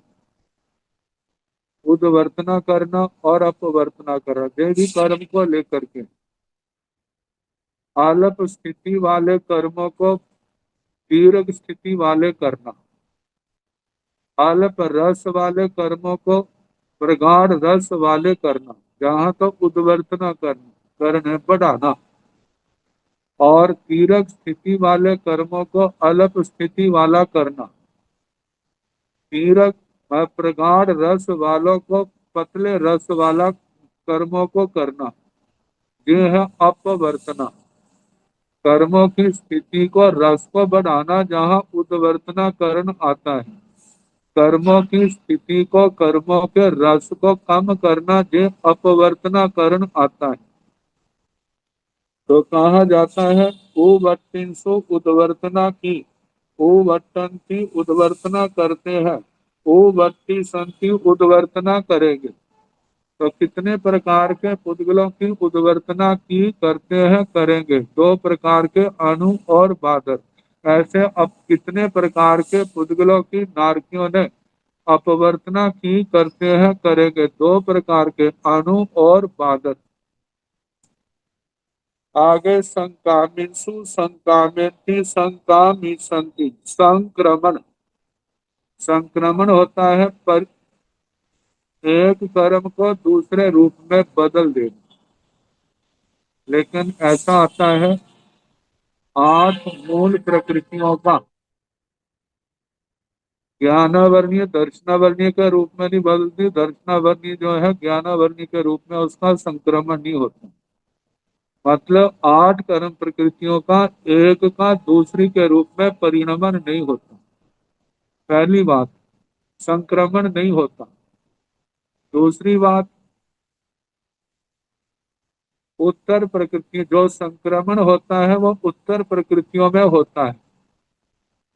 S3: उद्वर्तना करना और अपवर्तना करना, ये भी कर्म को लेकर के। आलप स्थिति वाले कर्मों को दीर्घ स्थिति वाले करना, आलप रस वाले कर्मों को प्रगाढ़ रस वाले करना, जहाँ तो उद्वर्तना करने बढ़ाना। और दीर्घ स्थिति वाले कर्मों को अल्प स्थिति वाला करना। दीर्घ प्रगाढ़ रस वालों को पतले रस वाला कर्मों को करना, ये है अपवर्तना। कर्मों की स्थिति को रस को बढ़ाना, जहाँ उद्वर्तना करण आता है। कर्मों की स्थिति को, कर्मों के रस को कम करना, ये अपवर्तना करण आता है। तो कहा जाता है उवट्टिंसु उद्वर्तना की, उवट्टन्ति उद्वर्तना करते हैं, उवट्टी संति उद्वर्तना करेंगे। तो कितने प्रकार के पुद्गलों की उद्वर्तना की करते हैं, करेंगे, दो प्रकार के अणु और बादल। ऐसे अब कितने प्रकार के पुद्गलों की नारकियों ने अपवर्तना की करते हैं, करेंगे, दो प्रकार के अणु और बादल। आगे संकामिंसु संकामेति संकामी संति, संक्रमण, संक्रमण होता है एक कर्म को दूसरे रूप में बदल देना। लेकिन ऐसा आता है 8 मूल प्रकृतियों का ज्ञानावर्णीय दर्शनावर्णीय के रूप में नहीं बदलती, दर्शनावर्णीय जो है ज्ञानावर्णीय के रूप में उसका संक्रमण नहीं होता। मतलब 8 कर्म प्रकृतियों का एक का दूसरी के रूप में परिणमन नहीं होता। पहली बात, संक्रमण नहीं होता। दूसरी बात, उत्तर प्रकृति जो संक्रमण होता है वो उत्तर प्रकृतियों में होता है,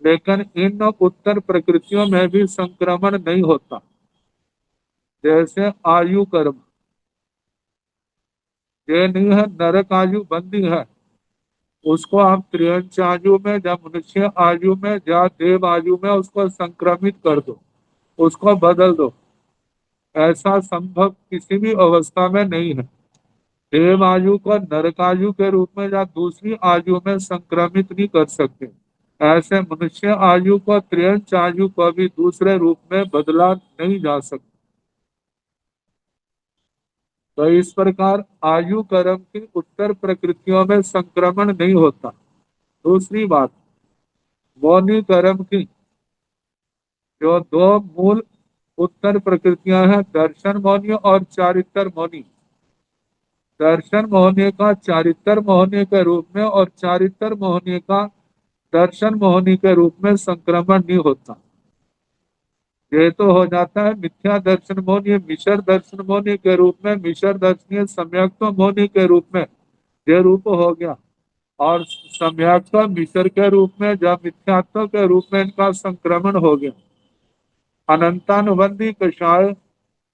S3: लेकिन इन उत्तर प्रकृतियों में भी संक्रमण नहीं होता। जैसे आयु कर्म, ये नहीं है नरक आयु बंदी है, उसको आप त्रियंच आयु में या मनुष्य आयु में या देव आयु में उसको संक्रमित कर दो, उसको बदल दो। ऐसा संभव किसी भी अवस्था में नहीं है। देव आयु को नरक आयु के रूप में या दूसरी आयु में संक्रमित नहीं कर सकते। ऐसे मनुष्य आयु को त्रियंच आयु को भी दूसरे रूप में बदला नहीं जा सकता। तो इस प्रकार आयु कर्म की उत्तर प्रकृतियों में संक्रमण नहीं होता। दूसरी बात, मौनी कर्म की जो दो मूल उत्तर प्रकृतियां हैं, दर्शन मौनी और चारित्र मौनी। दर्शन मोहनी का चारित्र मोहनी के रूप में और चारित्र मोहनी का दर्शन मोहनी के रूप में संक्रमण नहीं होता। ये तो हो जाता है मिथ्या दर्शन मोहनी मिश्र दर्शन मोहनी के रूप में, मिश्र दर्शनीय सम्यक्त मोहनी के रूप में ये रूप हो गया, और सम्यक्त मिश्र के रूप में या मिथ्यात्व के रूप में इनका संक्रमण हो गया। अनंतानुबंधी कषाय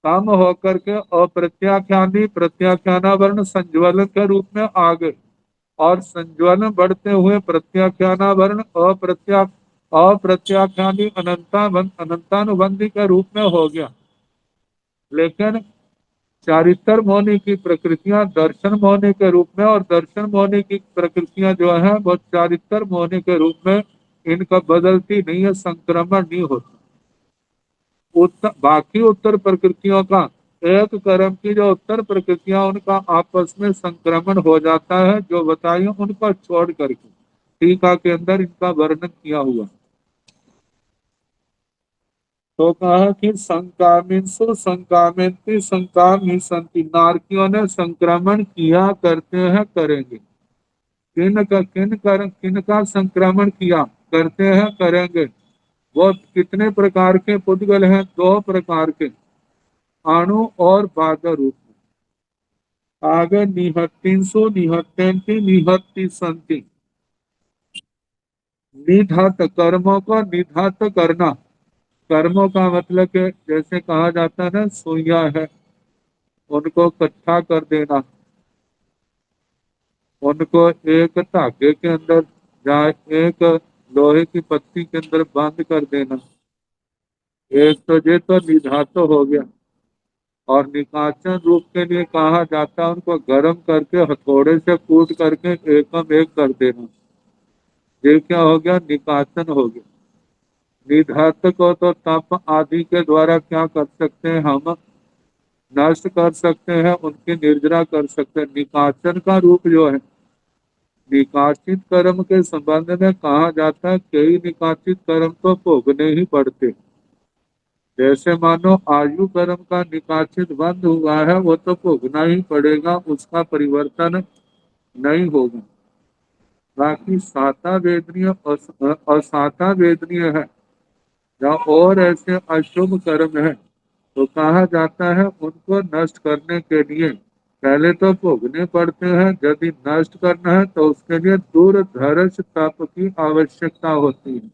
S3: काम होकर के अप्रत्याख्यानी प्रत्याख्यानावरण संज्वलन के रूप में आ गए, और संज्वलन बढ़ते हुए प्रत्याख्यानावरण अप्रत्याख्यानी अनंतानुबंधी के रूप में हो गया। लेकिन चारित्र मौनी की प्रकृतियां दर्शन मौनी के रूप में और दर्शन मौनी की प्रकृतियां जो है वो चारित्र मौनी के रूप में इनका बदलती नहीं है, संक्रमण नहीं होता। बाकी उत्तर प्रकृतियों का एक कर्म की जो उत्तर प्रकृतियां उनका आपस में संक्रमण हो जाता है, जो बताइए उनको छोड़ करके टीका के अंदर इनका वर्णन किया हुआ। तो कहा कि संकामिंसु संकामिंति संकामी संति, नारकियों ने संक्रमण किया, करते हैं, करेंगे। किन का संक्रमण किया, करते हैं, करेंगे। वो कितने प्रकार के पुद्गल हैं? 2 प्रकार के, अणु और बाधा रूप में। आगे निहत्तिंसु निहत्तेंति निहत्ति संति, निधात कर्मों को निधात करना। कर्मों का मतलब कि जैसे कहा जाता है ना, सुइयां है, उनको इकट्ठा कर देना, उनको एक धागे के अंदर या एक लोहे की पत्ती के अंदर बंद कर देना। एक तो ये तो निधात हो गया, और निकाचन रूप के लिए कहा जाता है उनको गर्म करके हथौड़े से कूट करके एकम एक कर देना। ये क्या हो गया? निकाचन हो गया। निधात को तो तप आदि के द्वारा क्या कर सकते हैं? हम नष्ट कर सकते हैं, उनकी निर्जरा कर सकते हैं। निकाचन का रूप जो है, निकाचित कर्म के संबंध में कहा जाता है कई निकाचित कर्म तो भोगने ही पड़ते। जैसे मानो आयु कर्म का निकाचित बंद हुआ है, वो तो भोगना ही पड़ेगा, उसका परिवर्तन नहीं होगा। बाकी साता वेदनीय असाता वेदनीय है, या और ऐसे अशुभ कर्म है, तो कहा जाता है उनको नष्ट करने के लिए पहले तो भोगने पड़ते हैं। यदि नष्ट करना है तो उसके लिए दूरधर्ष तप की आवश्यकता होती है,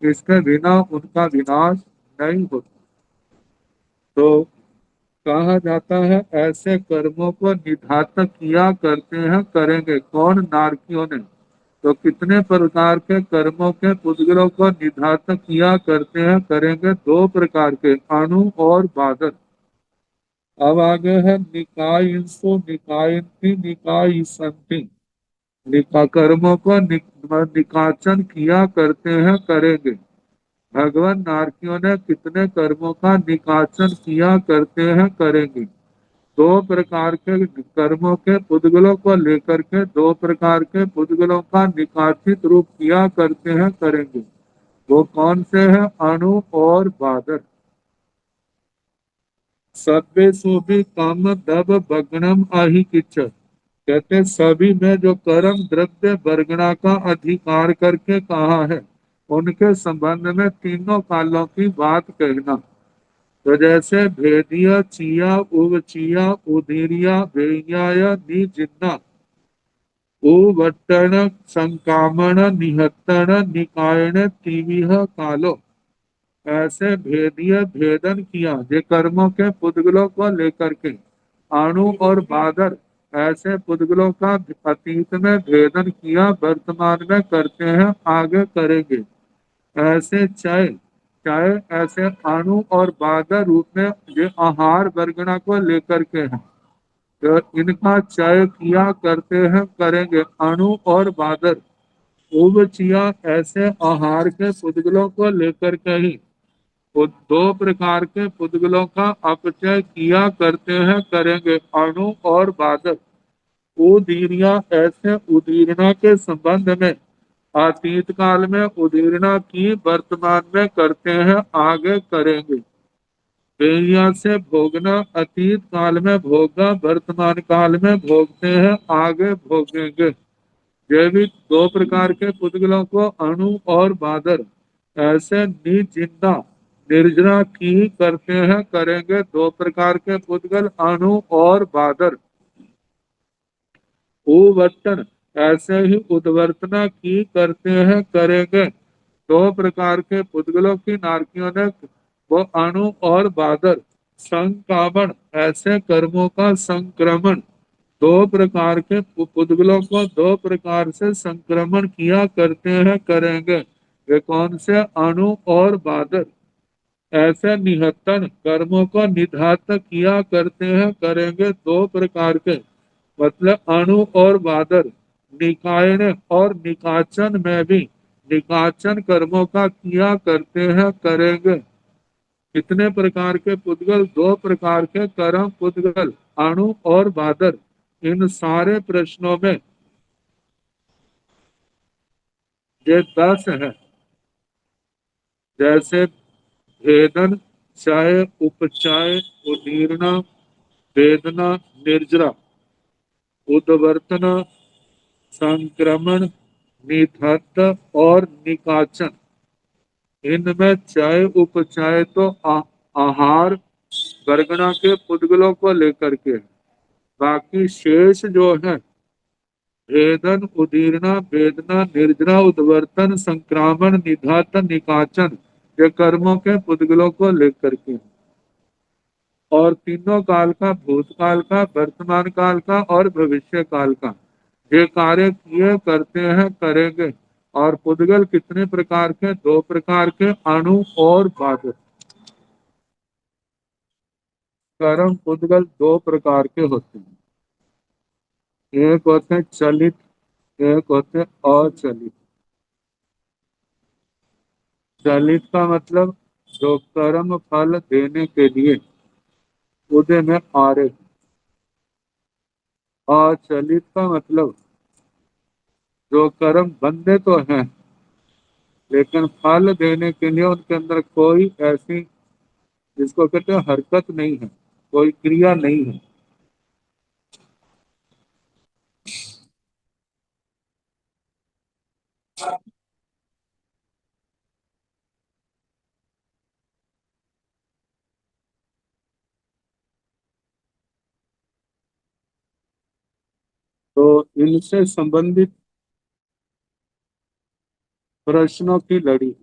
S3: इसके बिना उनका विनाश नहीं होता। तो कहा जाता है ऐसे कर्मों को निधात किया, करते हैं, करेंगे। कौन? नारकियों ने। तो कितने प्रकार के कर्मों के पुद्गलों को निधात किया, करते हैं, करेंगे? 2 प्रकार के, अणु और बाधक। अब आगे है निकायिंसु निकायंती निकायिसंति, कर्मों को निकाचन किया, करते हैं, करेंगे। भगवान नारकियों ने कितने कर्मों का निकाचन किया करते हैं करेंगे। दो प्रकार के कर्मों के पुद्गलों को लेकर के दो प्रकार के पुद्गलों का निकाचित रूप किया करते हैं करेंगे। वो कौन से हैं? अणु और बादल। सभ्य भी काम दब भगणम आहि किच, कहते सभी में जो कर्म द्रव्य वर्गणा का अधिकार करके कहा है उनके संबंध में तीनों कालों की बात कहना। तो जैसे भेदिया चिया उवचिया उदीरिया भेया निजिन्ना उवट्टण संकामण निहत्तण निकायण तिविह कालो, ऐसे भेदीय भेदन किया जे कर्मों के पुद्गलों को लेकर के। अणु और बादल ऐसे पुद्गलों का अतीत में भेदन किया, वर्तमान में करते हैं, आगे करेंगे। ऐसे चय चय ऐसे अणु और बादल रूप में ये आहार वर्गणा को लेकर के हैं, तो इनका चय किया करते हैं करेंगे अणु और बादल। उवचिया ऐसे आहार के पुद्गलों को लेकर के ही दो प्रकार के पुद्गलों का अपचय किया करते हैं करेंगे अणु और बादल। उदीरिया ऐसे उदीरना के संबंध में अतीत काल में उदीरना की, वर्तमान में करते हैं, आगे करेंगे। पेया से भोगना, अतीत काल में भोगा, वर्तमान काल में भोगते हैं, आगे भोगेंगे। जैविक दो प्रकार के पुद्गलों को अणु और बादल ऐसे निजिन्ना निर्जना की करते हैं करेंगे। दो प्रकार के पुद्गल अणु और बादल। उवर्तन ऐसे ही उद्वर्तना की करते हैं करेंगे। दो प्रकार के पुद्गलों की नारकियों ने वो अणु और बादल। संकामण ऐसे कर्मों का संक्रमण, दो प्रकार के पुद्गलों को दो प्रकार से संक्रमण किया करते हैं करेंगे। वे कौन से? अणु और बादल। ऐसे निहत्तन कर्मों को निधात किया करते हैं करेंगे, दो प्रकार के, मतलब अणु और बादल। निकायन और निकाचन में भी निकाचन कर्मों का किया करते हैं करेंगे। कितने प्रकार के पुद्गल? दो प्रकार के कर्म पुद्गल अणु और बादल। इन सारे प्रश्नों में ये 10 है। जैसे भेदन, चाय, उपचाय, उदीर्णा, वेदना, निर्जरा, उद्वर्तना, संक्रमण, निधत्त और निकाचन। इनमें चाय उपचाय तो आहार वर्गणा के पुद्गलों को लेकर के, बाकी शेष जो है भेदन, उदीर्णा, वेदना, निर्जरा, उद्वर्तन, संक्रामण, निधात, निकाचन, ये कर्मों के पुद्गलों को लेकर के। और तीनों काल का, भूतकाल का, वर्तमान काल का और भविष्य काल का, ये कार्य किए करते हैं करेंगे। और पुद्गल कितने प्रकार के? दो प्रकार के, अणु और बादल। कर्म पुद्गल दो प्रकार के होते हैं, एक होते हैं चलित, एक होते हैं अचलित। चलित का मतलब जो कर्म फल देने के लिए उदय में आ रहे। अचलित का मतलब जो कर्म बंदे तो हैं लेकिन फल देने के लिए उनके अंदर कोई ऐसी, जिसको कहते हैं हरकत नहीं है, कोई क्रिया नहीं है। तो इनसे संबंधित प्रश्नों की लड़ी।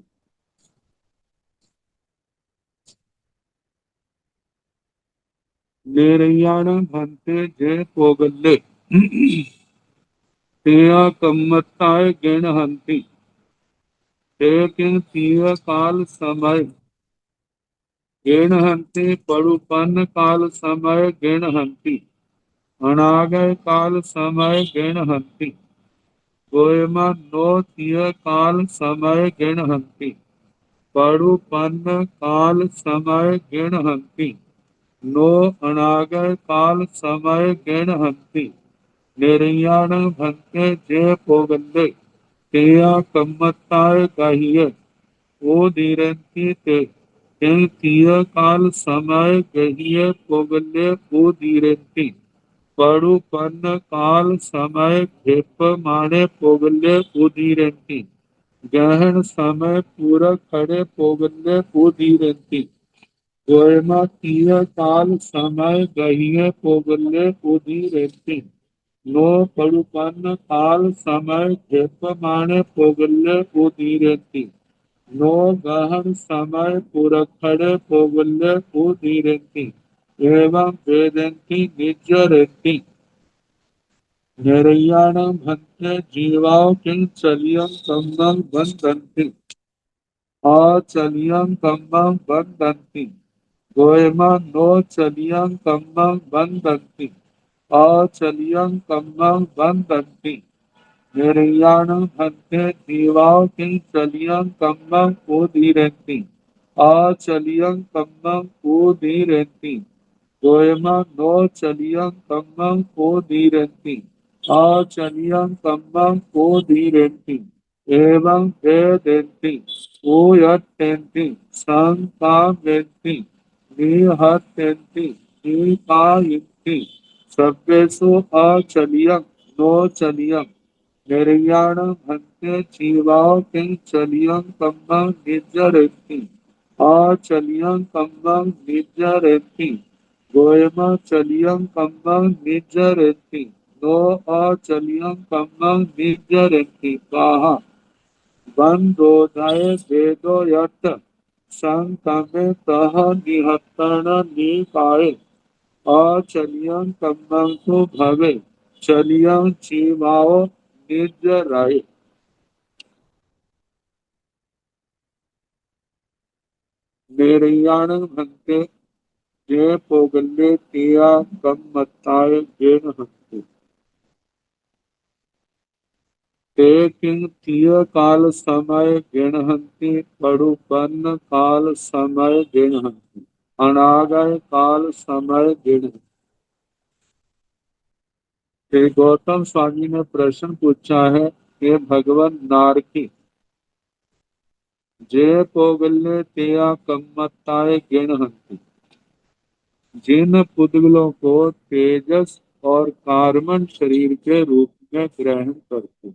S3: नेरैयाण भंते जय पोगल्ले तेया कम्मत्ताय गेण हंती, लेकिन तीय काल समय गेण हंती, पड़ुपन काल समय गेण हंती, अनागय काल समय गेण हंती, गोयमा नो तीय काल समय गेण हंती। पड़ुपन्न काल समय गिणहन्ति नो अनागर काल समय गिणहन्ति निर्याण भंते जे पोगंदे तेया कम्मत्ताय कहिए ओ दीरंती ते तीय काल समय गहिए पोगले ओ दीरंती पड़ुपन्न काल समय घेप माने पोगले उदीरंती गहन समय पूरा खड़े पोगले उदीरंती गोयमा तीय काल समय गहिए पोगले उदीरंती नो पड़ुपन्न काल समय घेप माने पोगले उदीरंती नो गहन समय पुरखड़े पोगले उदीरंती एवं वेदंती निज्जरंती निर्याणं भन्ते जीवाओ किं चलियं कम्मं बन्धन्ति अचलियं कम्मं बन्धन्ति गोयमा नो चलियं कम्मं बन्धन्ति अचलियं कम्मं बन्धन्ति निर्याणं भन्ते जीवाओ किं चलियं कम्मं उदीरन्ति अचलियं कम्मं उदीरन्ति गोयमा नो चलियं कम्मं उदीरन्ति अचलियं कम्मं उदीरन्ति एवं वेदेन्ति उयत्यन्ति संकाव्यन्ति निहत्यन्ति निपायन्ति सर्वेषु अचलियं नो चलियं निर्याणं भन्ते जीवाओ किं चलियं कम्मं निज्जरन्ति अचलियं कम्मं निज्जरन्ति गोयमा चलियं कम्मं निज्जरन्ति नो अचलियं कम्मं निज्जरन्ति काहा बंदोदय वेदो यत् संकमे तह निहत्तन निकाय अचलियं कम्मं तो भवे चलियं जीवाओ निज्जराय निर्याणं भन्ते जे पोगल्ले तिया कम्मत्ताय जेन हन्ते ते किं तिय काल समय गिणहन्ति पड़ुपन्न काल समय गिणहन्ति अनागय काल समय गिणहन्ति। श्री गौतम स्वामी ने प्रश्न पूछा है कि भगवान नारकी जे पोगल्ले तिया कम्मत्ताय गिणहन्ति जिन पुद्गलों को तेजस और कार्बन शरीर के रूप में ग्रहण करते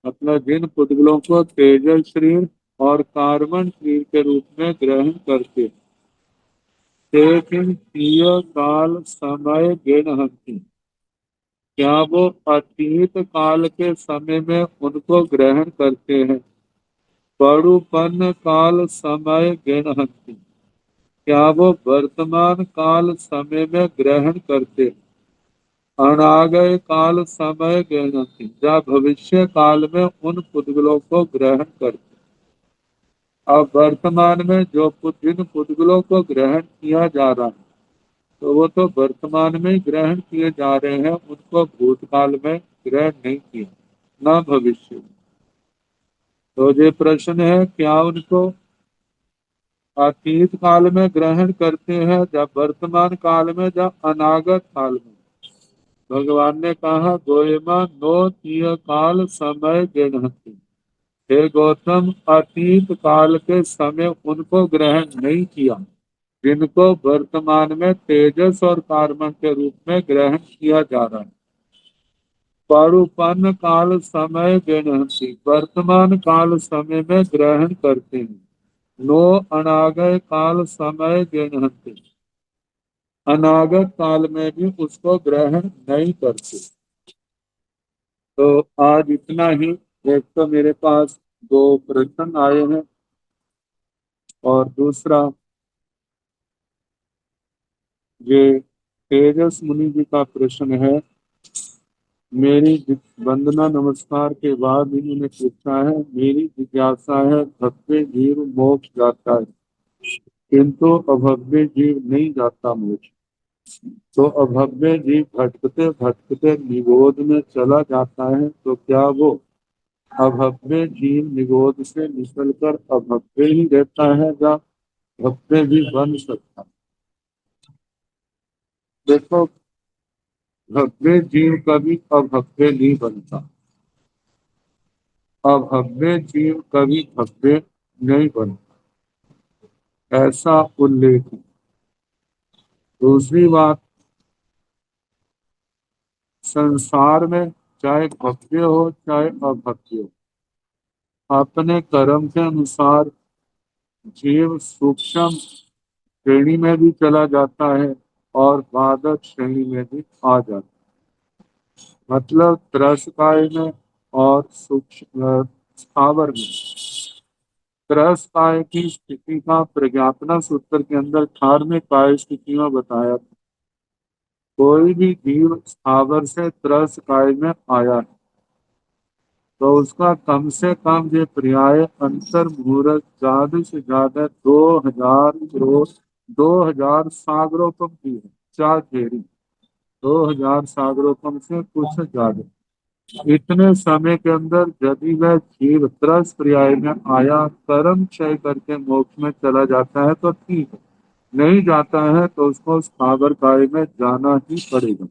S3: मतलब जिन पुद्गलों को तेजस शरीर और कार्बन शरीर के रूप में ग्रहण करते लेकिन तीय काल समय गिणहन्ति क्या वो अतीत काल के समय में उनको ग्रहण करते हैं पड़ुपन्न काल समय गिणहन्ति क्या वो वर्तमान काल समय में ग्रहण करते अनागय काल समय गिणहन्ति या भविष्य काल में उन पुद्गलों को ग्रहण करते अब वर्तमान में जो जिन पुद्गलों को ग्रहण किया जा रहा है तो वो तो वर्तमान में ग्रहण किए जा रहे हैं उनको भूतकाल में ग्रहण नहीं किया ना भविष्य में। तो ये प्रश्न है क्या उनको अतीत काल में ग्रहण करते हैं या वर्तमान काल में या अनागत काल में भगवान ने कहा गोयमा नो तीय काल समय गिणहति हे गौतम अतीत काल के समय उनको ग्रहण नहीं किया जिनको वर्तमान में तेजस और कार्बन के रूप में ग्रहण किया जा रहा है परुपन्न काल समय गिणहति वर्तमान काल समय में ग्रहण करते हैं नो अनागय काल समय गिणहति अनागत काल में भी उसको ग्रहण नहीं करते। तो आज इतना ही। एक तो मेरे पास दो प्रश्न आए हैं और दूसरा ये तेजस मुनि जी का प्रश्न है। मेरी वंदना नमस्कार के बाद इन्होंने पूछा है मेरी जिज्ञासा है भव्य जीव मोक्ष जाता है किंतु अभव्य जीव नहीं जाता मोक्ष। तो अभव्य जीव भटकते भटकते निगोद में चला जाता है तो क्या वो अभव्य जीव निगोद से निकल कर अभव्य ही रहता है या भव्य भी बन सकता है? देखो, भव्य जीव कभी अभव्य नहीं बनता, अभव्य जीव कभी भव्य नहीं बनता, ऐसा उल्लेख है। दूसरी बात, संसार में चाहे भव्य हो चाहे अभव्य हो, अपने कर्म के अनुसार जीव सूक्ष्म श्रेणी में भी चला जाता है और बाधक श्रेणी में भी आ जाता है। मतलब त्रस्ताय में और सूक्ष्म स्थावर में। त्रस्ताय की स्थिति का प्रज्ञापना सूत्र के अंदर 18वें काय स्थिति में बताया था। कोई भी जीव स्थावर से त्रस काय में आया है तो उसका कम से कम ये पर्याय अंतर मुहूर्त ज्यादा से ज्यादा 2000 करोड़ 2000 सागरोपम की है, 4 फेरी 2000 सागरोपम से कुछ ज्यादा। इतने समय के अंदर यदि वह जीव त्रस पर्याय में आया कर्म क्षय करके मोक्ष में चला जाता है तो ठीक है, नहीं जाता है तो उसको स्थावर काय में जाना ही पड़ेगा।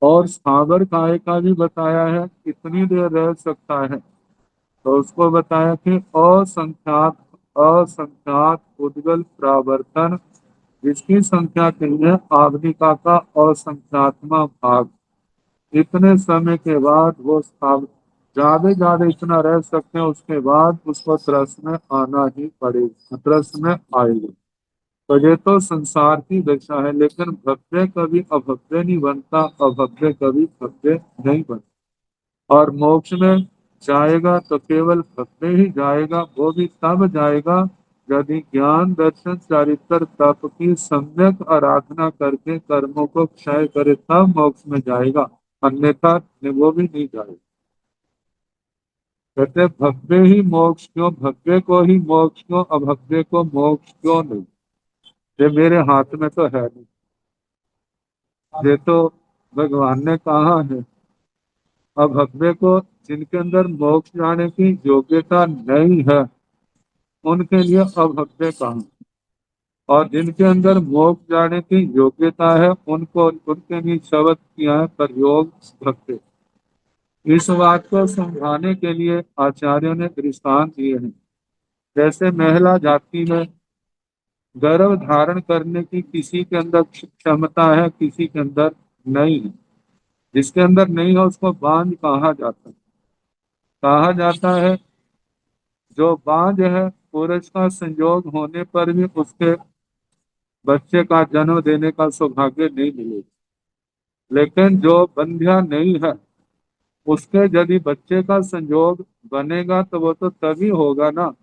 S3: और स्थावर काय का भी बताया है कितनी देर रह सकता है, तो उसको बताया कि असंख्यात असंख्यात उद्गल प्रावर्तन, जिसकी संख्या के लिए आवनिका का असंख्यात्मा भाग। इतने समय के बाद वो ज्यादा ज्यादा इतना रह सकते हैं, उसके बाद उसको त्रस में आना ही पड़ेगा, त्रस में आएगा। तो ये तो संसार की दशा है, लेकिन भव्य कभी अभव्य नहीं बनता, अभव्य कभी भव्य नहीं बनता। और मोक्ष में जाएगा तो केवल भव्य ही जाएगा, वो भी तब जाएगा यदि ज्ञान दर्शन चारित्र तप की सम्यक आराधना करके कर्मों को क्षय करे, तब मोक्ष में जाएगा, अन्यथा वो भी नहीं जाएगा। कहते भव्य ही मोक्ष क्यों, भव्य को ही मोक्ष क्यों, अभव्य को मोक्ष क्यों नहीं? ये मेरे हाथ में तो है नहीं, ये तो भगवान ने कहा है। अभव्य को, जिनके अंदर मोक्ष जाने की योग्यता नहीं है, उनके लिए अभव्य कहा, और जिनके अंदर मोक्ष जाने की योग्यता है उनको उनके लिए शब्द किया है प्रयोग भव्य। इस बात को समझाने के लिए आचार्यों ने दृष्टांत दिए हैं। जैसे महिला जाति में गर्भ धारण करने की किसी के अंदर क्षमता है, किसी के अंदर नहीं है। जिसके अंदर नहीं है उसको बांझ कहा जाता है। जो बांझ है, पुरुष का संयोग होने पर भी उसके बच्चे का जन्म देने का सौभाग्य नहीं मिलेगा। लेकिन जो बंध्या नहीं है, उसके यदि बच्चे का संयोग बनेगा तो वो तो तभी होगा ना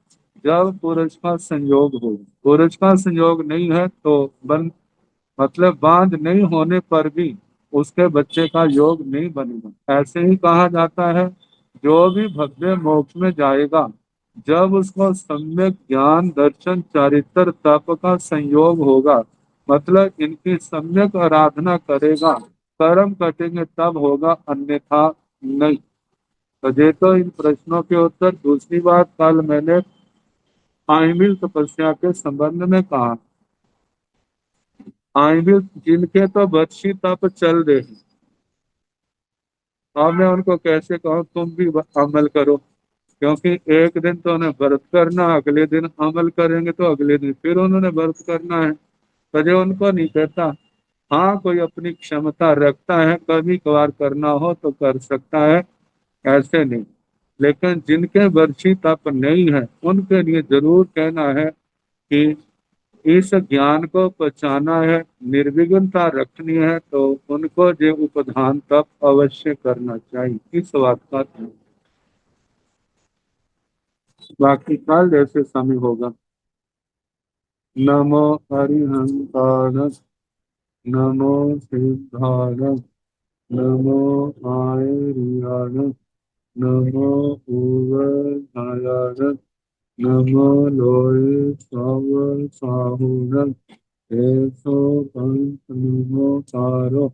S3: जब पुरुष का संयोग होगा। पुरुष का संयोग नहीं है तो मतलब बांझ नहीं होने पर भी उसके बच्चे का योग नहीं बनेगा। ऐसे ही कहा जाता है, जो भी भव्य मोक्ष में जाएगा, जब उसको सम्यक ज्ञान दर्शन चारित्र तप का संयोग होगा, मतलब इनकी सम्यक आराधना करेगा, कर्म कटेंगे तब होगा, अन्यथा नहीं। तो ये तो इन प्रश्नों के उत्तर। दूसरी बात, कल मैंने आइमिल तपस्या के संबंध में कहा, आइमिल जिनके तो बदशी तप चल रहे हैं, अब मैं उनको कैसे कहूँ तुम भी अमल करो, क्योंकि एक दिन तो उन्हें व्रत करना, अगले दिन अमल करेंगे तो अगले दिन फिर उन्होंने व्रत करना है। तो जो उनको नहीं कहता, हाँ कोई अपनी क्षमता रखता है, कभी कभार करना हो तो कर सकता है, ऐसे नहीं। लेकिन जिनके वर्षी तप नहीं है उनके लिए जरूर कहना है कि इस ज्ञान को पहचाना है, निर्विघ्नता रखनी है, तो उनको जो उपधान तप अवश्य करना चाहिए। इस बात का ध्यान। बाकी कल जैसे समय होगा। नमो हरिहंतार, नमो सिद्धार, नमो आयरियार, नमो उवधायार, नमो लोय सव साहुर, ऐसो पंथ नमो तारो,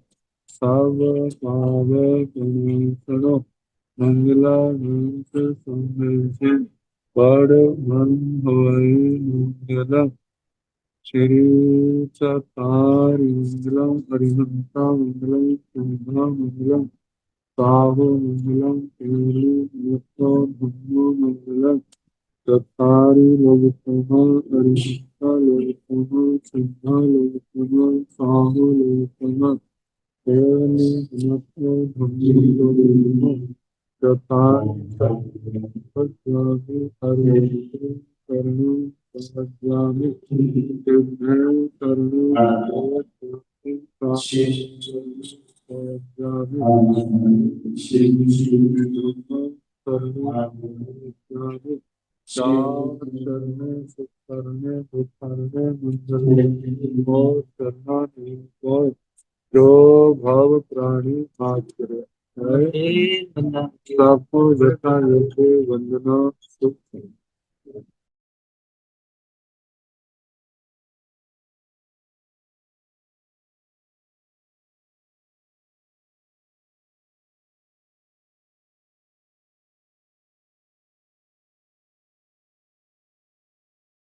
S3: सब पावे पुनीतरो। मंगला मंत्र संदेश पढ़ मन होए मंगला श्री चतारिंद्रम हरिहंता मंगलम शुभा मंगलम साहु मंगलम केली मुक्तो धम्मो मंगलम चतारि लोकसभा हरिहंता लोकसभा शुभा लोकसभा साहु लोकसभा केली मुक्तो धम्मो लोकसभा चतारि भद्रामि हरे करुणं समज्ञामि सिद्धं करुणं भवत्यामि समज्ञामि सिद्धं करुणं भवत्यामि शरणे सुकरणे दुखरणे मंगले को शरणानि को जो भव प्राणी मात्र है सबको जता यथे वंदना सुख